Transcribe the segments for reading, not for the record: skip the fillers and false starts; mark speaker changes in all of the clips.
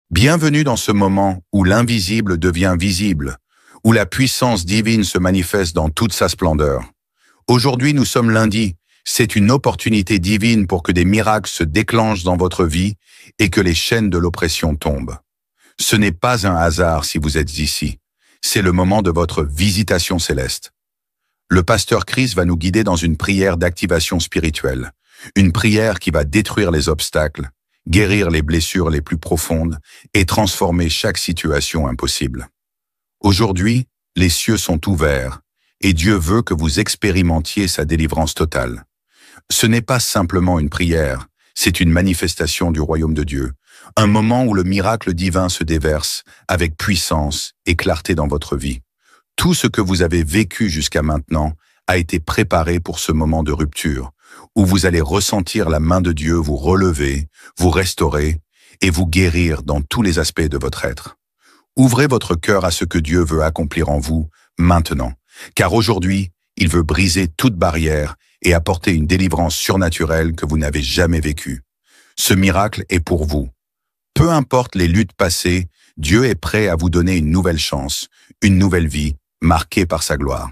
Speaker 1: Bienvenue dans ce moment où l'invisible devient visible, où la puissance divine se manifeste dans toute sa splendeur. Aujourd'hui, nous sommes lundi. C'est une opportunité divine pour que des miracles se déclenchent dans votre vie et que les chaînes de l'oppression tombent. Ce n'est pas un hasard si vous êtes ici. C'est le moment de votre visitation céleste. Le pasteur Chris va nous guider dans une prière d'activation spirituelle. Une prière qui va détruire les obstacles, guérir les blessures les plus profondes et transformer chaque situation impossible. Aujourd'hui, les cieux sont ouverts et Dieu veut que vous expérimentiez sa délivrance totale. Ce n'est pas simplement une prière, c'est une manifestation du royaume de Dieu, un moment où le miracle divin se déverse avec puissance et clarté dans votre vie. Tout ce que vous avez vécu jusqu'à maintenant a été préparé pour ce moment de rupture, où vous allez ressentir la main de Dieu vous relever, vous restaurer et vous guérir dans tous les aspects de votre être. Ouvrez votre cœur à ce que Dieu veut accomplir en vous maintenant, car aujourd'hui, il veut briser toute barrière et apporter une délivrance surnaturelle que vous n'avez jamais vécue. Ce miracle est pour vous. Peu importe les luttes passées, Dieu est prêt à vous donner une nouvelle chance, une nouvelle vie, marquée par sa gloire.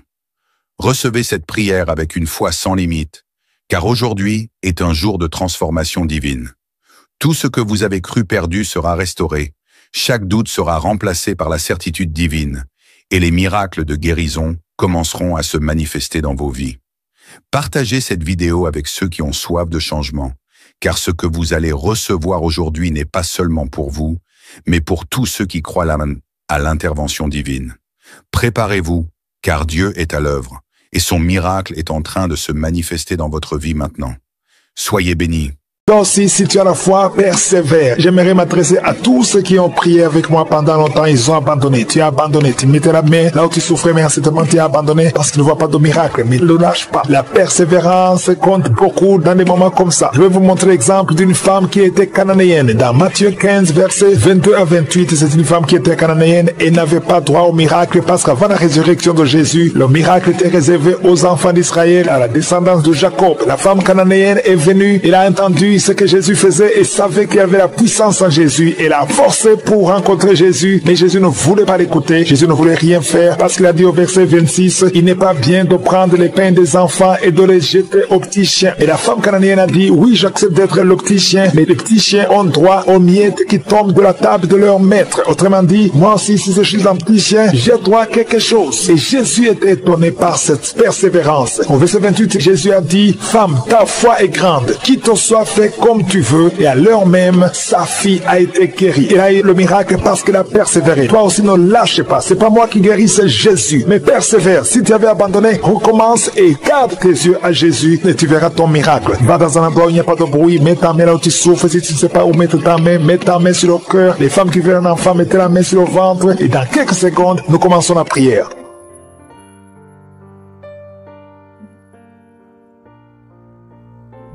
Speaker 1: Recevez cette prière avec une foi sans limite, car aujourd'hui est un jour de transformation divine. Tout ce que vous avez cru perdu sera restauré, chaque doute sera remplacé par la certitude divine, et les miracles de guérison commenceront à se manifester dans vos vies. Partagez cette vidéo avec ceux qui ont soif de changement, car ce que vous allez recevoir aujourd'hui n'est pas seulement pour vous, mais pour tous ceux qui croient à l'intervention divine. Préparez-vous, car Dieu est à l'œuvre, et son miracle est en train de se manifester dans votre vie maintenant. Soyez bénis.
Speaker 2: Toi aussi, si tu as la foi, persévère. J'aimerais m'adresser à tous ceux qui ont prié avec moi pendant longtemps. Ils ont abandonné. Tu as abandonné. Tu mettais la main là où tu souffrais, mais certainement tu as abandonné parce que tu ne vois pas de miracle. Mais ne lâche pas. La persévérance compte beaucoup dans des moments comme ça. Je vais vous montrer l'exemple d'une femme qui était cananéenne. Dans Matthieu 15, versets 22 à 28, c'est une femme qui était cananéenne et n'avait pas droit au miracle parce qu'avant la résurrection de Jésus, le miracle était réservé aux enfants d'Israël, à la descendance de Jacob. La femme cananéenne est venue, elle a entendu ce que Jésus faisait et savait qu'il y avait la puissance en Jésus. Elle a forcé pour rencontrer Jésus, mais Jésus ne voulait pas l'écouter. Jésus ne voulait rien faire parce qu'il a dit au verset 26, il n'est pas bien de prendre les pains des enfants et de les jeter aux petits chiens. Et la femme cananéenne a dit, oui, j'accepte d'être le petit chien, mais les petits chiens ont droit aux miettes qui tombent de la table de leur maître. Autrement dit, moi aussi, si je suis un petit chien, j'ai droit à quelque chose. Et Jésus était étonné par cette persévérance. Au verset 28, Jésus a dit, femme, ta foi est grande, qu'il te soit fait comme tu veux, et à l'heure même, sa fille a été guérie. Elle a eu le miracle parce qu'elle a persévéré. Toi aussi, ne lâche pas. C'est pas moi qui guéris, c'est Jésus. Mais persévère. Si tu avais abandonné, recommence et garde tes yeux à Jésus et tu verras ton miracle. Va dans un endroit où il n'y a pas de bruit, mets ta main là où tu souffres. Si tu ne sais pas où mettre ta main, mets ta main sur le cœur. Les femmes qui veulent un enfant, mettez la main sur le ventre et dans quelques secondes, nous commençons la prière.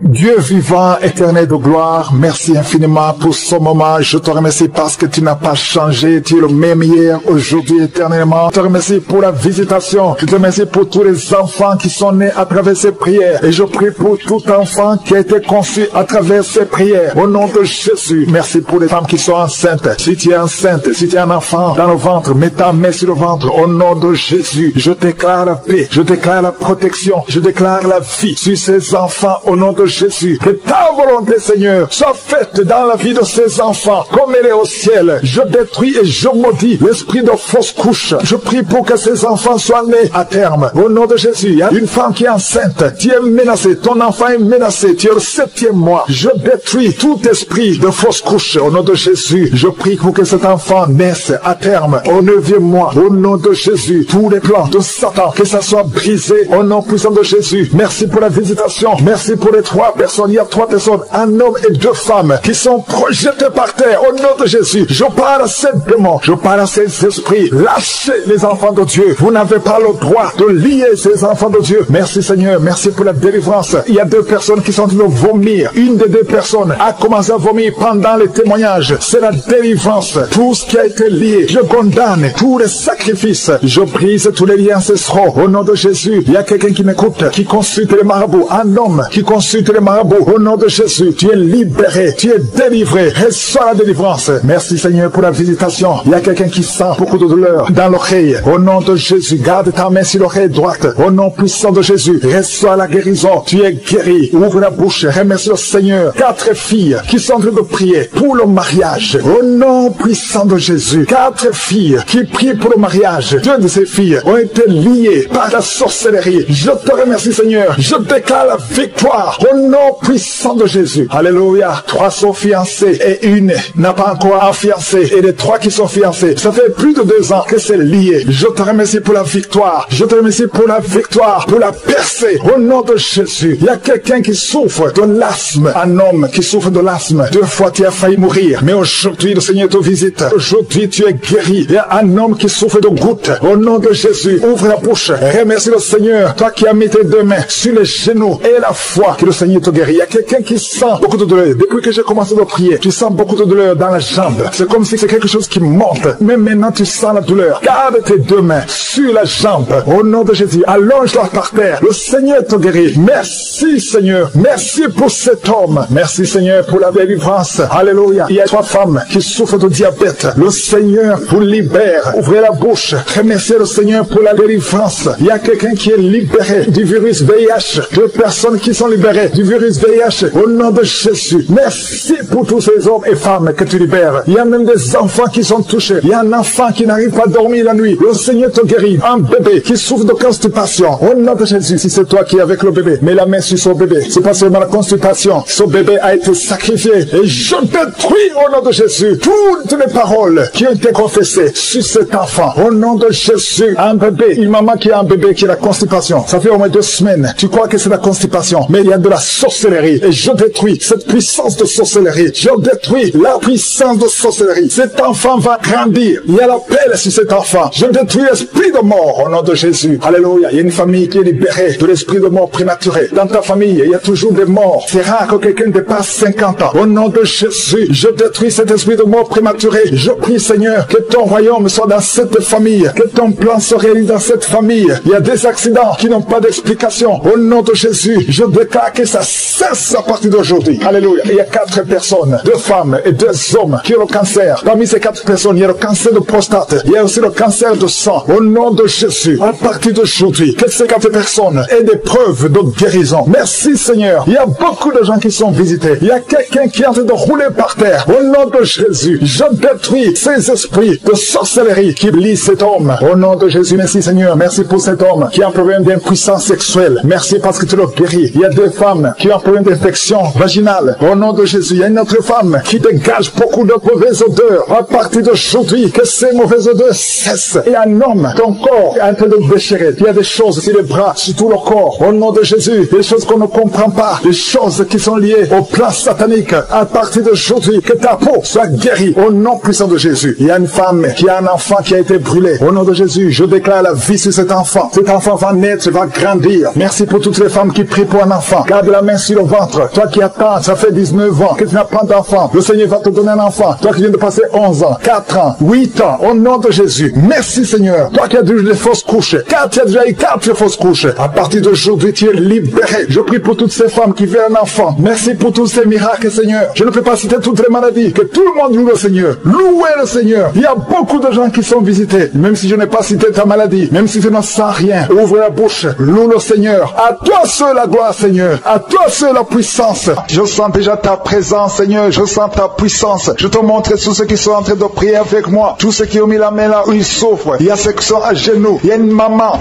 Speaker 2: Dieu vivant, éternel de gloire, merci infiniment pour ce moment. Je te remercie parce que tu n'as pas changé. Tu es le même hier, aujourd'hui, éternellement. Je te remercie pour la visitation. Je te remercie pour tous les enfants qui sont nés à travers ces prières. Et je prie pour tout enfant qui a été conçu à travers ces prières. Au nom de Jésus, merci pour les femmes qui sont enceintes. Si tu es enceinte, si tu es un enfant dans le ventre, mets ta main sur le ventre. Au nom de Jésus, je déclare la paix, je déclare la protection, je déclare la vie sur ces enfants. Au nom de Jésus, que ta volonté, Seigneur, soit faite dans la vie de ces enfants, comme elle est au ciel. Je détruis et je maudis l'esprit de fausse couche. Je prie pour que ces enfants soient nés à terme. Au nom de Jésus, il y a une femme qui est enceinte. Tu es menacée, ton enfant est menacé. Tu es le 7e mois. Je détruis tout esprit de fausse couche. Au nom de Jésus, je prie pour que cet enfant naisse à terme au 9e mois. Au nom de Jésus, tous les plans de Satan, que ça soit brisé au nom puissant de Jésus. Merci pour la visitation. Merci pour les 3 personnes. Il y a 3 personnes, un homme et 2 femmes qui sont projetées par terre. Au nom de Jésus, je parle à ces démons, je parle à ces esprits. Lâchez les enfants de Dieu. Vous n'avez pas le droit de lier ces enfants de Dieu. Merci Seigneur, merci pour la délivrance. Il y a 2 personnes qui sont en train de vomir. Une des 2 personnes a commencé à vomir pendant les témoignages. C'est la délivrance. Tout ce qui a été lié, je condamne tous les sacrifices. Je brise tous les liens ancestraux. Au nom de Jésus, il y a quelqu'un qui m'écoute, qui consulte les marabouts. Un homme qui consulte tous les marabouts. Au nom de Jésus, tu es libéré, tu es délivré. Reçois la délivrance. Merci Seigneur pour la visitation. Il y a quelqu'un qui sent beaucoup de douleur dans l'oreille. Au nom de Jésus, garde ta main sur l'oreille droite. Au nom puissant de Jésus, reçois la guérison. Tu es guéri. Ouvre la bouche. Remercie le Seigneur. 4 filles qui sont en train de prier pour le mariage. Au nom puissant de Jésus, 4 filles qui prient pour le mariage. 2 de ces filles ont été liées par la sorcellerie. Je te remercie Seigneur. Je déclare la victoire au nom puissant de Jésus. Alléluia. 3 sont fiancées et une n'a pas encore un fiancé. Et les 3 qui sont fiancés, ça fait plus de 2 ans que c'est lié. Je te remercie pour la victoire. Je te remercie pour la victoire, pour la percée. Au nom de Jésus. Il y a quelqu'un qui souffre de l'asthme. Un homme qui souffre de l'asthme. 2 fois tu as failli mourir. Mais aujourd'hui le Seigneur te visite. Aujourd'hui tu es guéri. Il y a un homme qui souffre de gouttes. Au nom de Jésus, ouvre la bouche. Remercie le Seigneur. Toi qui as mis tes 2 mains sur les genoux et la foi que le Seigneur te guérit. Il y a quelqu'un qui sent beaucoup de douleur. Depuis que j'ai commencé à prier, tu sens beaucoup de douleur dans la jambe. C'est comme si c'est quelque chose qui monte. Mais maintenant tu sens la douleur. Garde tes 2 mains sur la jambe. Au nom de Jésus, allonge-la par terre. Le Seigneur te guérit. Merci Seigneur. Merci pour cet homme. Merci Seigneur pour la délivrance. Alléluia. Il y a 3 femmes qui souffrent de diabète. Le Seigneur vous libère. Ouvrez la bouche. Remerciez le Seigneur pour la délivrance. Il y a quelqu'un qui est libéré du virus VIH. 2 personnes qui sont libérées du virus VIH. Au nom de Jésus. Merci pour tous ces hommes et femmes que tu libères. Il y a même des enfants qui sont touchés. Il y a un enfant qui n'arrive pas à dormir la nuit. Le Seigneur te guérit. Un bébé qui souffre de constipation. Au nom de Jésus. Si c'est toi qui es avec le bébé, mets la main sur son bébé. C'est pas seulement la constipation. Son bébé a été sacrifié. Et je détruis au nom de Jésus toutes les paroles qui ont été confessées sur cet enfant. Au nom de Jésus. Un bébé, une maman qui a un bébé qui a la constipation. Ça fait au moins 2 semaines. Tu crois que c'est la constipation. Mais il y a de la sorcellerie. Et je détruis cette puissance de sorcellerie. Je détruis la puissance de sorcellerie. Cet enfant va grandir. Il y a l'appel sur cet enfant. Je détruis l'esprit de mort au nom de Jésus. Alléluia. Il y a une famille qui est libérée de l'esprit de mort prématuré. Dans ta famille, il y a toujours des morts. C'est rare que quelqu'un dépasse 50 ans. Au nom de Jésus, je détruis cet esprit de mort prématuré. Je prie Seigneur que ton royaume soit dans cette famille. Que ton plan se réalise dans cette famille. Il y a des accidents qui n'ont pas d'explication. Au nom de Jésus, je déclare que ça cesse à partir d'aujourd'hui. Alléluia. Il y a 4 personnes, 2 femmes et 2 hommes qui ont le cancer. Parmi ces 4 personnes, il y a le cancer de prostate. Il y a aussi le cancer de sang. Au nom de Jésus, à partir d'aujourd'hui, que ces 4 personnes aient des preuves de guérison. Merci Seigneur. Il y a beaucoup de gens qui sont visités. Il y a quelqu'un qui est en train de rouler par terre. Au nom de Jésus, je détruis ces esprits de sorcellerie qui lient cet homme. Au nom de Jésus, merci Seigneur. Merci pour cet homme qui a un problème d'impuissance sexuelle. Merci parce que tu le guéris. Il y a 2 femmes qui ont un problème d'infection vaginale. Au nom de Jésus, il y a une autre femme qui dégage beaucoup de mauvaises odeurs. À partir d'aujourd'hui, que ces mauvaises odeurs cessent. Et un homme, ton corps est en train de déchirer. Il y a des choses sur les bras, sur tout le corps. Au nom de Jésus, des choses qu'on ne comprend pas. Des choses qui sont liées au plan satanique. À partir d'aujourd'hui, que ta peau soit guérie. Au nom puissant de Jésus. Il y a une femme qui a un enfant qui a été brûlé. Au nom de Jésus, je déclare la vie sur cet enfant. Cet enfant va naître, va grandir. Merci pour toutes les femmes qui prient pour un enfant. Garde la main sur le ventre. Toi qui attends, ça fait 19 ans que tu n'as pas d'enfant. Le Seigneur va te donner un enfant. Toi qui viens de passer 11 ans, 4 ans, 8 ans. Au nom de Jésus. Merci Seigneur. Toi qui as eu des fausses couches. Car tu as déjà eu 4 fausses couches. À partir d'aujourd'hui, tu es libéré. Je prie pour toutes ces femmes qui veulent un enfant. Merci pour tous ces miracles, Seigneur. Je ne peux pas citer toutes les maladies. Que tout le monde loue le Seigneur. Louez le Seigneur. Il y a beaucoup de gens qui sont visités. Même si je n'ai pas cité ta maladie. Même si tu n'en sens rien. Ouvre la bouche. Loue le Seigneur. À toi seul la gloire, Seigneur. À toi seul la puissance. Je sens déjà ta présence, Seigneur. Je sens ta puissance. Je te montre tous ceux qui sont en train de prier avec moi. Tous ceux qui ont mis la main là où ils souffrent. Il y a ceux qui sont à genoux. Il y a une maman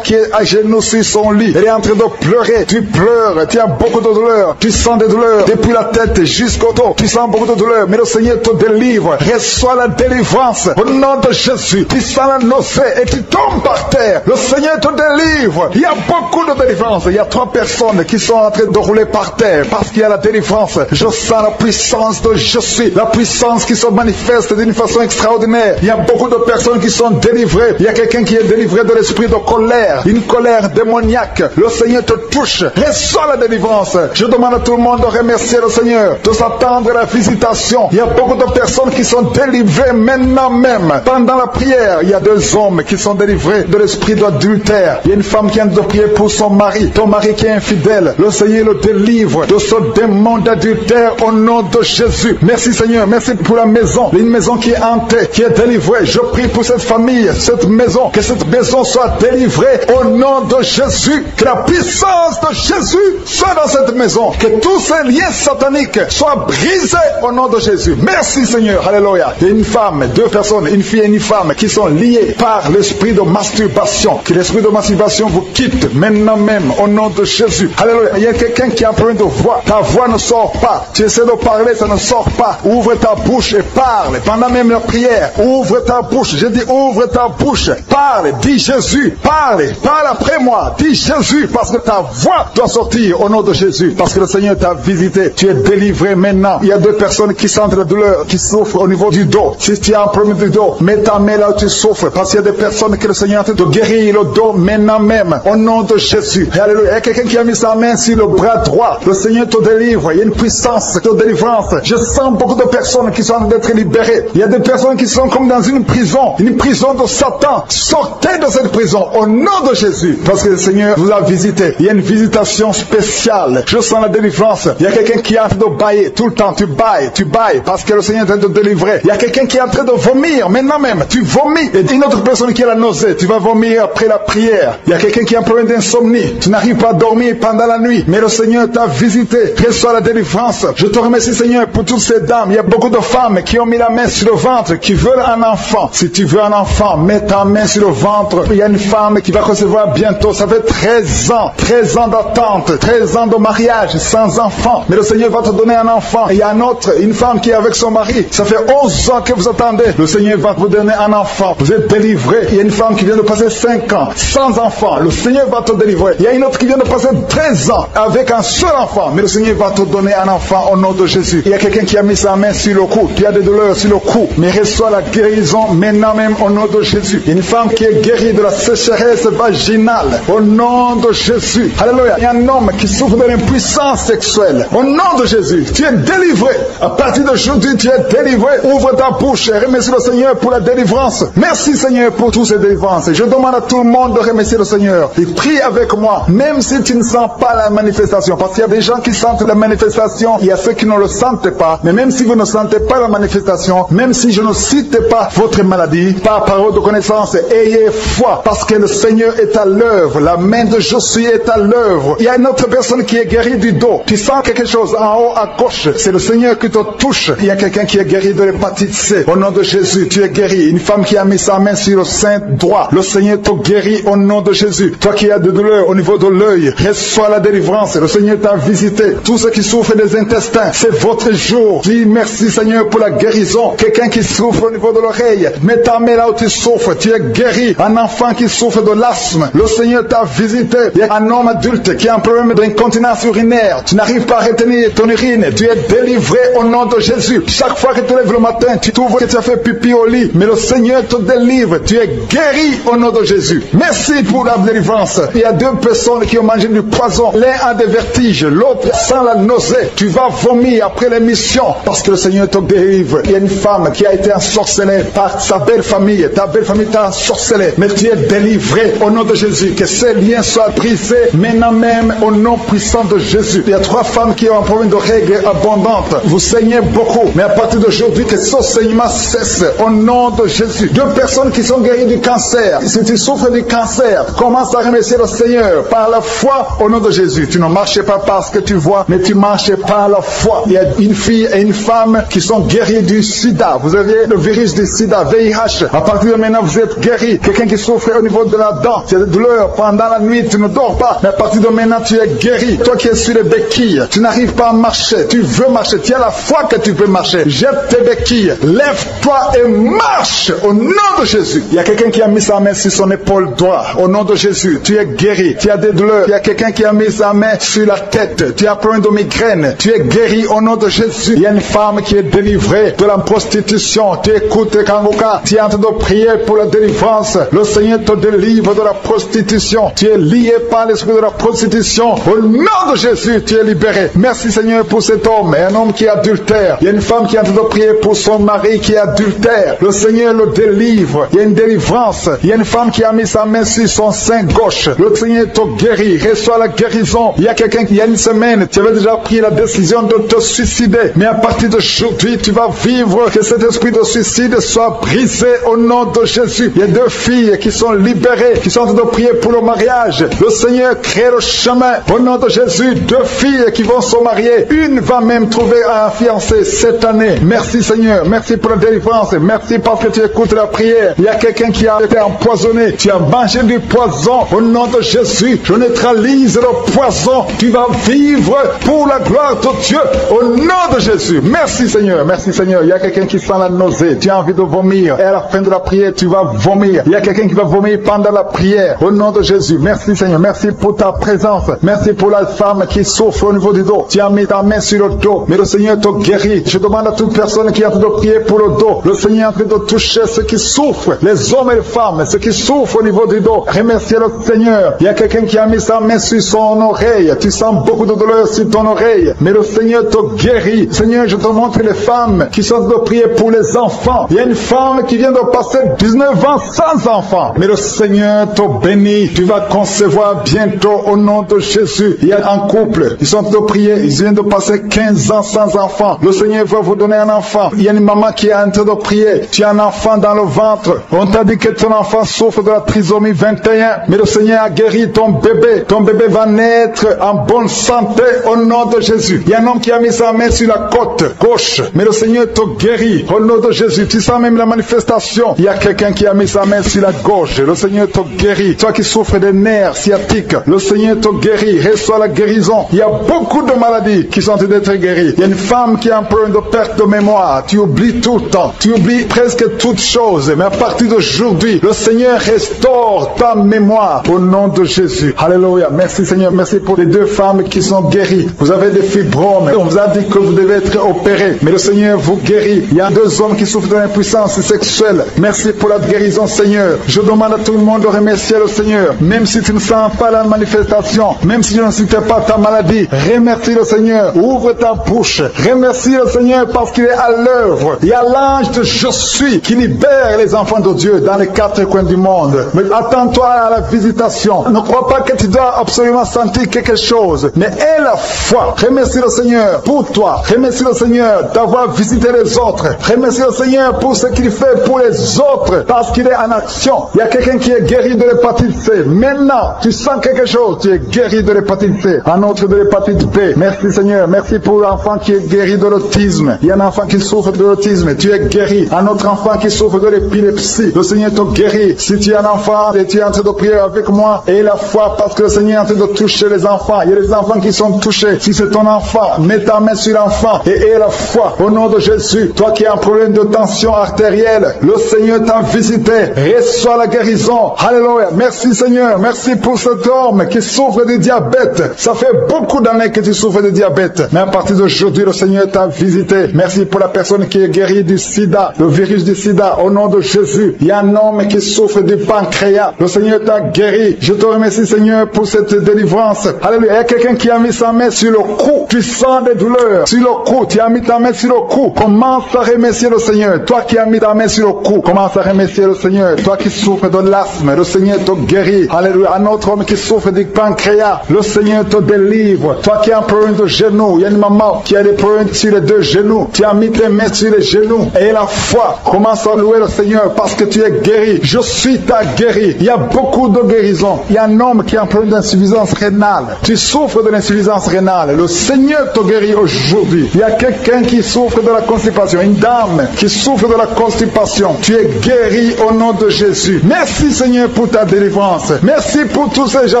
Speaker 2: qui est à genoux sur son lit. Elle est en train de pleurer. Tu pleures. Tu as beaucoup de douleurs. Tu sens des douleurs depuis la tête jusqu'au dos. Tu sens beaucoup de douleurs. Mais le Seigneur te délivre. Reçois la délivrance. Au nom de Jésus. Tu sens la nausée et tu tombes par terre. Le Seigneur te délivre. Il y a beaucoup de délivrance. Il y a 3 personnes qui sont en train de rouler par terre parce qu'il y a la délivrance. Je sens la puissance de Jésus. La puissance qui se manifeste d'une façon extraordinaire. Il y a beaucoup de personnes qui sont délivrées. Il y a quelqu'un qui est délivré de l'esprit de colère. Une colère démoniaque. Le Seigneur te touche. Reçois la délivrance. Je demande à tout le monde de remercier le Seigneur. De s'attendre à la visitation. Il y a beaucoup de personnes qui sont délivrées maintenant même. Pendant la prière, il y a 2 hommes qui sont délivrés de l'esprit d'adultère. Il y a une femme qui vient de prier pour son mari. Ton mari qui est infidèle. Le Seigneur Seigneur le délivre de ce démon d'adultère au nom de Jésus. Merci Seigneur, merci pour la maison, une maison qui est hantée, qui est délivrée. Je prie pour cette famille, cette maison, que cette maison soit délivrée au nom de Jésus. Que la puissance de Jésus soit dans cette maison. Que tous ces liens sataniques soient brisés au nom de Jésus. Merci Seigneur, alléluia. Il y a une femme, deux personnes, une fille et une femme qui sont liées par l'esprit de masturbation. Que l'esprit de masturbation vous quitte maintenant même au nom de Jésus. Alléluia. Il y a quelqu'un qui a un problème de voix. Ta voix ne sort pas. Tu essaies de parler, ça ne sort pas. Ouvre ta bouche et parle. Pendant même la prière, ouvre ta bouche. Je dis ouvre ta bouche. Parle. Dis Jésus. Parle. Parle après moi. Dis Jésus parce que ta voix doit sortir au nom de Jésus. Parce que le Seigneur t'a visité. Tu es délivré maintenant. Il y a deux personnes qui sentent la douleur, qui souffrent au niveau du dos. Si tu as un problème du dos, mets ta main là où tu souffres. Parce qu'il y a des personnes que le Seigneur est en train de guérir le dos maintenant même. Au nom de Jésus. Alléluia. Il y a quelqu'un qui a mis sa main sur le bras droit. Le Seigneur te délivre. Il y a une puissance de délivrance. Je sens beaucoup de personnes qui sont en train d'être libérées. Il y a des personnes qui sont comme dans une prison de Satan. Sortez de cette prison au nom de Jésus. Parce que le Seigneur vous a visité. Il y a une visitation spéciale. Je sens la délivrance. Il y a quelqu'un qui est en train de bailler. Tout le temps, tu bailles. Parce que le Seigneur est en train de délivrer. Il y a quelqu'un qui est en train de vomir. Maintenant même, tu vomis. Et une autre personne qui a la nausée. Tu vas vomir après la prière. Il y a quelqu'un qui a un problème d'insomnie. Tu n'arrives pas à dormir pendant la nuit. Mais le Seigneur t'a visité. Reçois la délivrance. Je te remercie Seigneur pour toutes ces dames. Il y a beaucoup de femmes qui ont mis la main sur le ventre, qui veulent un enfant. Si tu veux un enfant, mets ta main sur le ventre. Il y a une femme qui va recevoir bientôt. Ça fait 13 ans d'attente, 13 ans de mariage sans enfant. Mais le Seigneur va te donner un enfant. Et il y a une femme qui est avec son mari. Ça fait 11 ans que vous attendez. Le Seigneur va vous donner un enfant. Vous êtes délivré. Il y a une femme qui vient de passer 5 ans sans enfant. Le Seigneur va te délivrer. Il y a une autre qui vient de passer 13 ans avec un seul enfant. Mais le Seigneur va te donner un enfant au nom de Jésus. Il y a quelqu'un qui a mis sa main sur le cou. Tu as des douleurs sur le cou. Mais reçois la guérison maintenant même au nom de Jésus. Il y a une femme qui est guérie de la sécheresse vaginale au nom de Jésus. Alléluia. Il y a un homme qui souffre de l'impuissance sexuelle. Au nom de Jésus, tu es délivré. À partir d'aujourd'hui, tu es délivré. Ouvre ta bouche et remercie le Seigneur pour la délivrance. Merci Seigneur pour toutes ces délivrances. Je demande à tout le monde de remercier le Seigneur. Et prie avec moi, même si tu ne sens pas la manifestation. Parce qu'il y a des gens qui sentent la manifestation. Il y a ceux qui ne le sentent pas. Mais même si vous ne sentez pas la manifestation, même si je ne cite pas votre maladie, par parole de connaissance, ayez foi. Parce que le Seigneur est à l'œuvre. La main de Josué est à l'œuvre. Il y a une autre personne qui est guérie du dos. Tu sens quelque chose en haut à gauche. C'est le Seigneur qui te touche. Il y a quelqu'un qui est guéri de l'hépatite C. Au nom de Jésus, tu es guéri. Une femme qui a mis sa main sur le sein droit. Le Seigneur te guérit au nom de Jésus. Toi qui as des douleurs au niveau de l'œil, reçois la délivrance. Le Seigneur t'a visité. Tous ceux qui souffrent des intestins, c'est votre jour. Dis merci Seigneur pour la guérison. Quelqu'un qui souffre au niveau de l'oreille, mets ta main là où tu souffres. Tu es guéri. Un enfant qui souffre de l'asthme, le Seigneur t'a visité. Il y a un homme adulte qui a un problème d'incontinence urinaire. Tu n'arrives pas à retenir ton urine. Tu es délivré au nom de Jésus. Chaque fois que tu te lèves le matin, tu trouves que tu as fait pipi au lit. Mais le Seigneur te délivre. Tu es guéri au nom de Jésus. Merci pour la délivrance. Il y a deux personnes qui ont mangé du poison. L'un a des vertiges, l'autre sent la nausée. Tu vas vomir après l'émission parce que le Seigneur te délivre. Il y a une femme qui a été ensorcelée par sa belle famille. Ta belle famille t'a ensorcelée. Mais tu es délivré au nom de Jésus. Que ces liens soient brisés maintenant même au nom puissant de Jésus. Il y a 3 femmes qui ont un problème de règles abondantes. Vous saignez beaucoup. Mais à partir d'aujourd'hui, que ce saignement cesse au nom de Jésus. 2 personnes qui sont guéries du cancer. Si tu souffres du cancer, commence à remercier le Seigneur par la foi au nom de Jésus. Tu ne marches pas parce que tu vois, mais tu marches par la foi. Il y a une fille et une femme qui sont guéries du sida. Vous avez le virus du sida, VIH. À partir de maintenant, vous êtes guéris. Quelqu'un qui souffre au niveau de la dent, tu as des douleurs pendant la nuit, tu ne dors pas. Mais à partir de maintenant, tu es guéri. Toi qui es sur les béquilles, tu n'arrives pas à marcher. Tu veux marcher. Tu as la foi que tu peux marcher. Jette tes béquilles. Lève-toi et marche au nom de Jésus. Il y a quelqu'un qui a mis sa main sur son épaule droite. Au nom de Jésus, tu es guéri. Tu as des douleurs. Il y a quelqu'un qui a mis sa main sur la tête. Tu as plein de migraines. Tu es guéri au nom de Jésus. Il y a une femme qui est délivrée de la prostitution. Tu écoutes Kangoka. Tu es en train de prier pour la délivrance. Le Seigneur te délivre de la prostitution. Tu es lié par l'esprit de la prostitution. Au nom de Jésus, tu es libéré. Merci Seigneur pour cet homme. Et un homme qui est adultère. Il y a une femme qui est en train de prier pour son mari qui est adultère. Le Seigneur le délivre. Il y a une délivrance. Il y a une femme qui a mis sa main sur son sein gauche. Le Seigneur te guérit. Reçois la guérison Il y a quelqu'un qui, il y a une semaine, tu avais déjà pris la décision de te suicider. Mais à partir d'aujourd'hui, tu vas vivre que cet esprit de suicide soit brisé au nom de Jésus. Il y a 2 filles qui sont libérées, qui sont en train de prier pour le mariage. Le Seigneur crée le chemin. Au nom de Jésus, 2 filles qui vont se marier. Une va même trouver un fiancé cette année. Merci Seigneur. Merci pour la délivrance. Merci parce que tu écoutes la prière. Il y a quelqu'un qui a été empoisonné. Tu as mangé du poison. Au nom de Jésus, je neutralise le poison. Tu vas vivre pour la gloire de Dieu. Au nom de Jésus. Merci Seigneur. Merci Seigneur. Il y a quelqu'un qui sent la nausée. Tu as envie de vomir. Et à la fin de la prière, tu vas vomir. Il y a quelqu'un qui va vomir pendant la prière. Au nom de Jésus. Merci Seigneur. Merci pour ta présence. Merci pour la femme qui souffre au niveau du dos. Tu as mis ta main sur le dos. Mais le Seigneur te guérit. Je demande à toute personne qui est en train de prier pour le dos. Le Seigneur est en train de toucher ceux qui souffrent. Les hommes et les femmes. Ceux qui souffrent au niveau du dos. Remerciez le Seigneur. Il y a quelqu'un qui a mis sa main sur son oreille. Tu sens beaucoup de douleur sur ton oreille. Mais le Seigneur te guérit. Seigneur, je te montre les femmes qui sont en train de prier pour les enfants. Il y a une femme qui vient de passer 19 ans sans enfant. Mais le Seigneur te bénit. Tu vas concevoir bientôt au nom de Jésus. Il y a un couple. Ils sont en train de prier. Ils viennent de passer 15 ans sans enfant. Le Seigneur va vous donner un enfant. Il y a une maman qui est en train de prier. Tu as un enfant dans le ventre. On t'a dit que ton enfant souffre de la trisomie 21. Mais le Seigneur a guéri ton bébé. Ton bébé va naître en bonne santé au nom de Jésus. Il y a un homme qui a mis sa main sur la côte gauche. Mais le Seigneur te guérit au nom de Jésus. Tu sens même la manifestation. Il y a quelqu'un qui a mis sa main sur la gauche. Le Seigneur te guérit. Toi qui souffres des nerfs sciatiques, le Seigneur te guérit. Reçois la guérison. Il y a beaucoup de maladies qui sont en train d'être guéries. Il y a une femme qui a un problème de perte de mémoire. Tu oublies tout le temps. Tu oublies presque toutes choses. Mais à partir d'aujourd'hui, le Seigneur restaure ta mémoire au nom de Jésus. Alléluia. Merci Seigneur. Merci pour les 2 femmes qui sont guéries. Vous avez des fibromes. On vous a dit que vous devez être opérés. Mais le Seigneur vous guérit. Il y a 2 hommes qui souffrent de l'impuissance sexuelle. Merci pour la guérison Seigneur. Je demande à tout le monde de remercier le Seigneur. Même si tu ne sens pas la manifestation, même si tu ne sentais pas ta maladie, remercie le Seigneur. Ouvre ta bouche. Remercie le Seigneur parce qu'il est à l'œuvre. Il y a l'ange de Je suis qui libère les enfants de Dieu dans les 4 coins du monde. Mais attends-toi à la visitation. Ne crois pas que tu dois absolument sentir quelque chose. Mais aie la foi. Remercie le Seigneur pour toi. Remercie le Seigneur d'avoir visité les autres. Remercie le Seigneur pour ce qu'il fait pour les autres parce qu'il est en action. Il y a quelqu'un qui est guéri de l'hépatite C. Maintenant, tu sens quelque chose. Tu es guéri de l'hépatite C. Un autre de l'hépatite B. Merci Seigneur. Merci pour l'enfant qui est guéri de l'autisme. Il y a un enfant qui souffre de l'autisme. Tu es guéri. Un autre enfant qui souffre de l'épilepsie. Le Seigneur te guérit. Si tu es un enfant et tu es en train de prier avec moi, aie la foi parce que le Seigneur est en train de toucher les enfants. Il y a des enfants qui sont touchés. Si c'est ton enfant, mets ta main sur l'enfant et aie la foi au nom de Jésus. Toi qui as un problème de tension artérielle, le Seigneur t'a visité. Reçois la guérison. Alléluia. Merci Seigneur. Merci pour cet homme qui souffre de diabète. Ça fait beaucoup d'années que tu souffres de diabète. Mais à partir d'aujourd'hui, le Seigneur t'a visité. Merci pour la personne qui est guérie du sida, le virus du sida. Au nom de Jésus, il y a un homme qui souffre du pancréas. Le Seigneur t'a guéri. Je te remercie Seigneur pour cette délivrance. Alléluia. Il y a quelqu'un qui a mis sa main sur le cou. Tu sens des douleurs sur le cou. Tu as mis ta main sur le cou. Commence à remercier le Seigneur. Toi qui as mis ta main sur le cou, commence à remercier le Seigneur. Toi qui souffres de l'asthme, le Seigneur te guérit. Alléluia. Un autre homme qui souffre du pancréas, le Seigneur te délivre. Toi qui as un problème de genou, il y a une maman qui a des problèmes sur les 2 genoux. Tu as mis tes mains sur les genoux. Et la foi, commence à louer le Seigneur parce que tu es guéri. Je suis ta guéri. Il y a beaucoup de guérisons. Il y a un homme qui a un problème d'insuffisance rénale. Tu souffres de l'insuffisance rénale. Le Seigneur te guérit aujourd'hui. Il y a quelqu'un qui souffre de la constipation. Une dame qui souffre de la constipation. Tu es guéri au nom de Jésus. Merci Seigneur pour ta délivrance. Merci pour tous ces gens.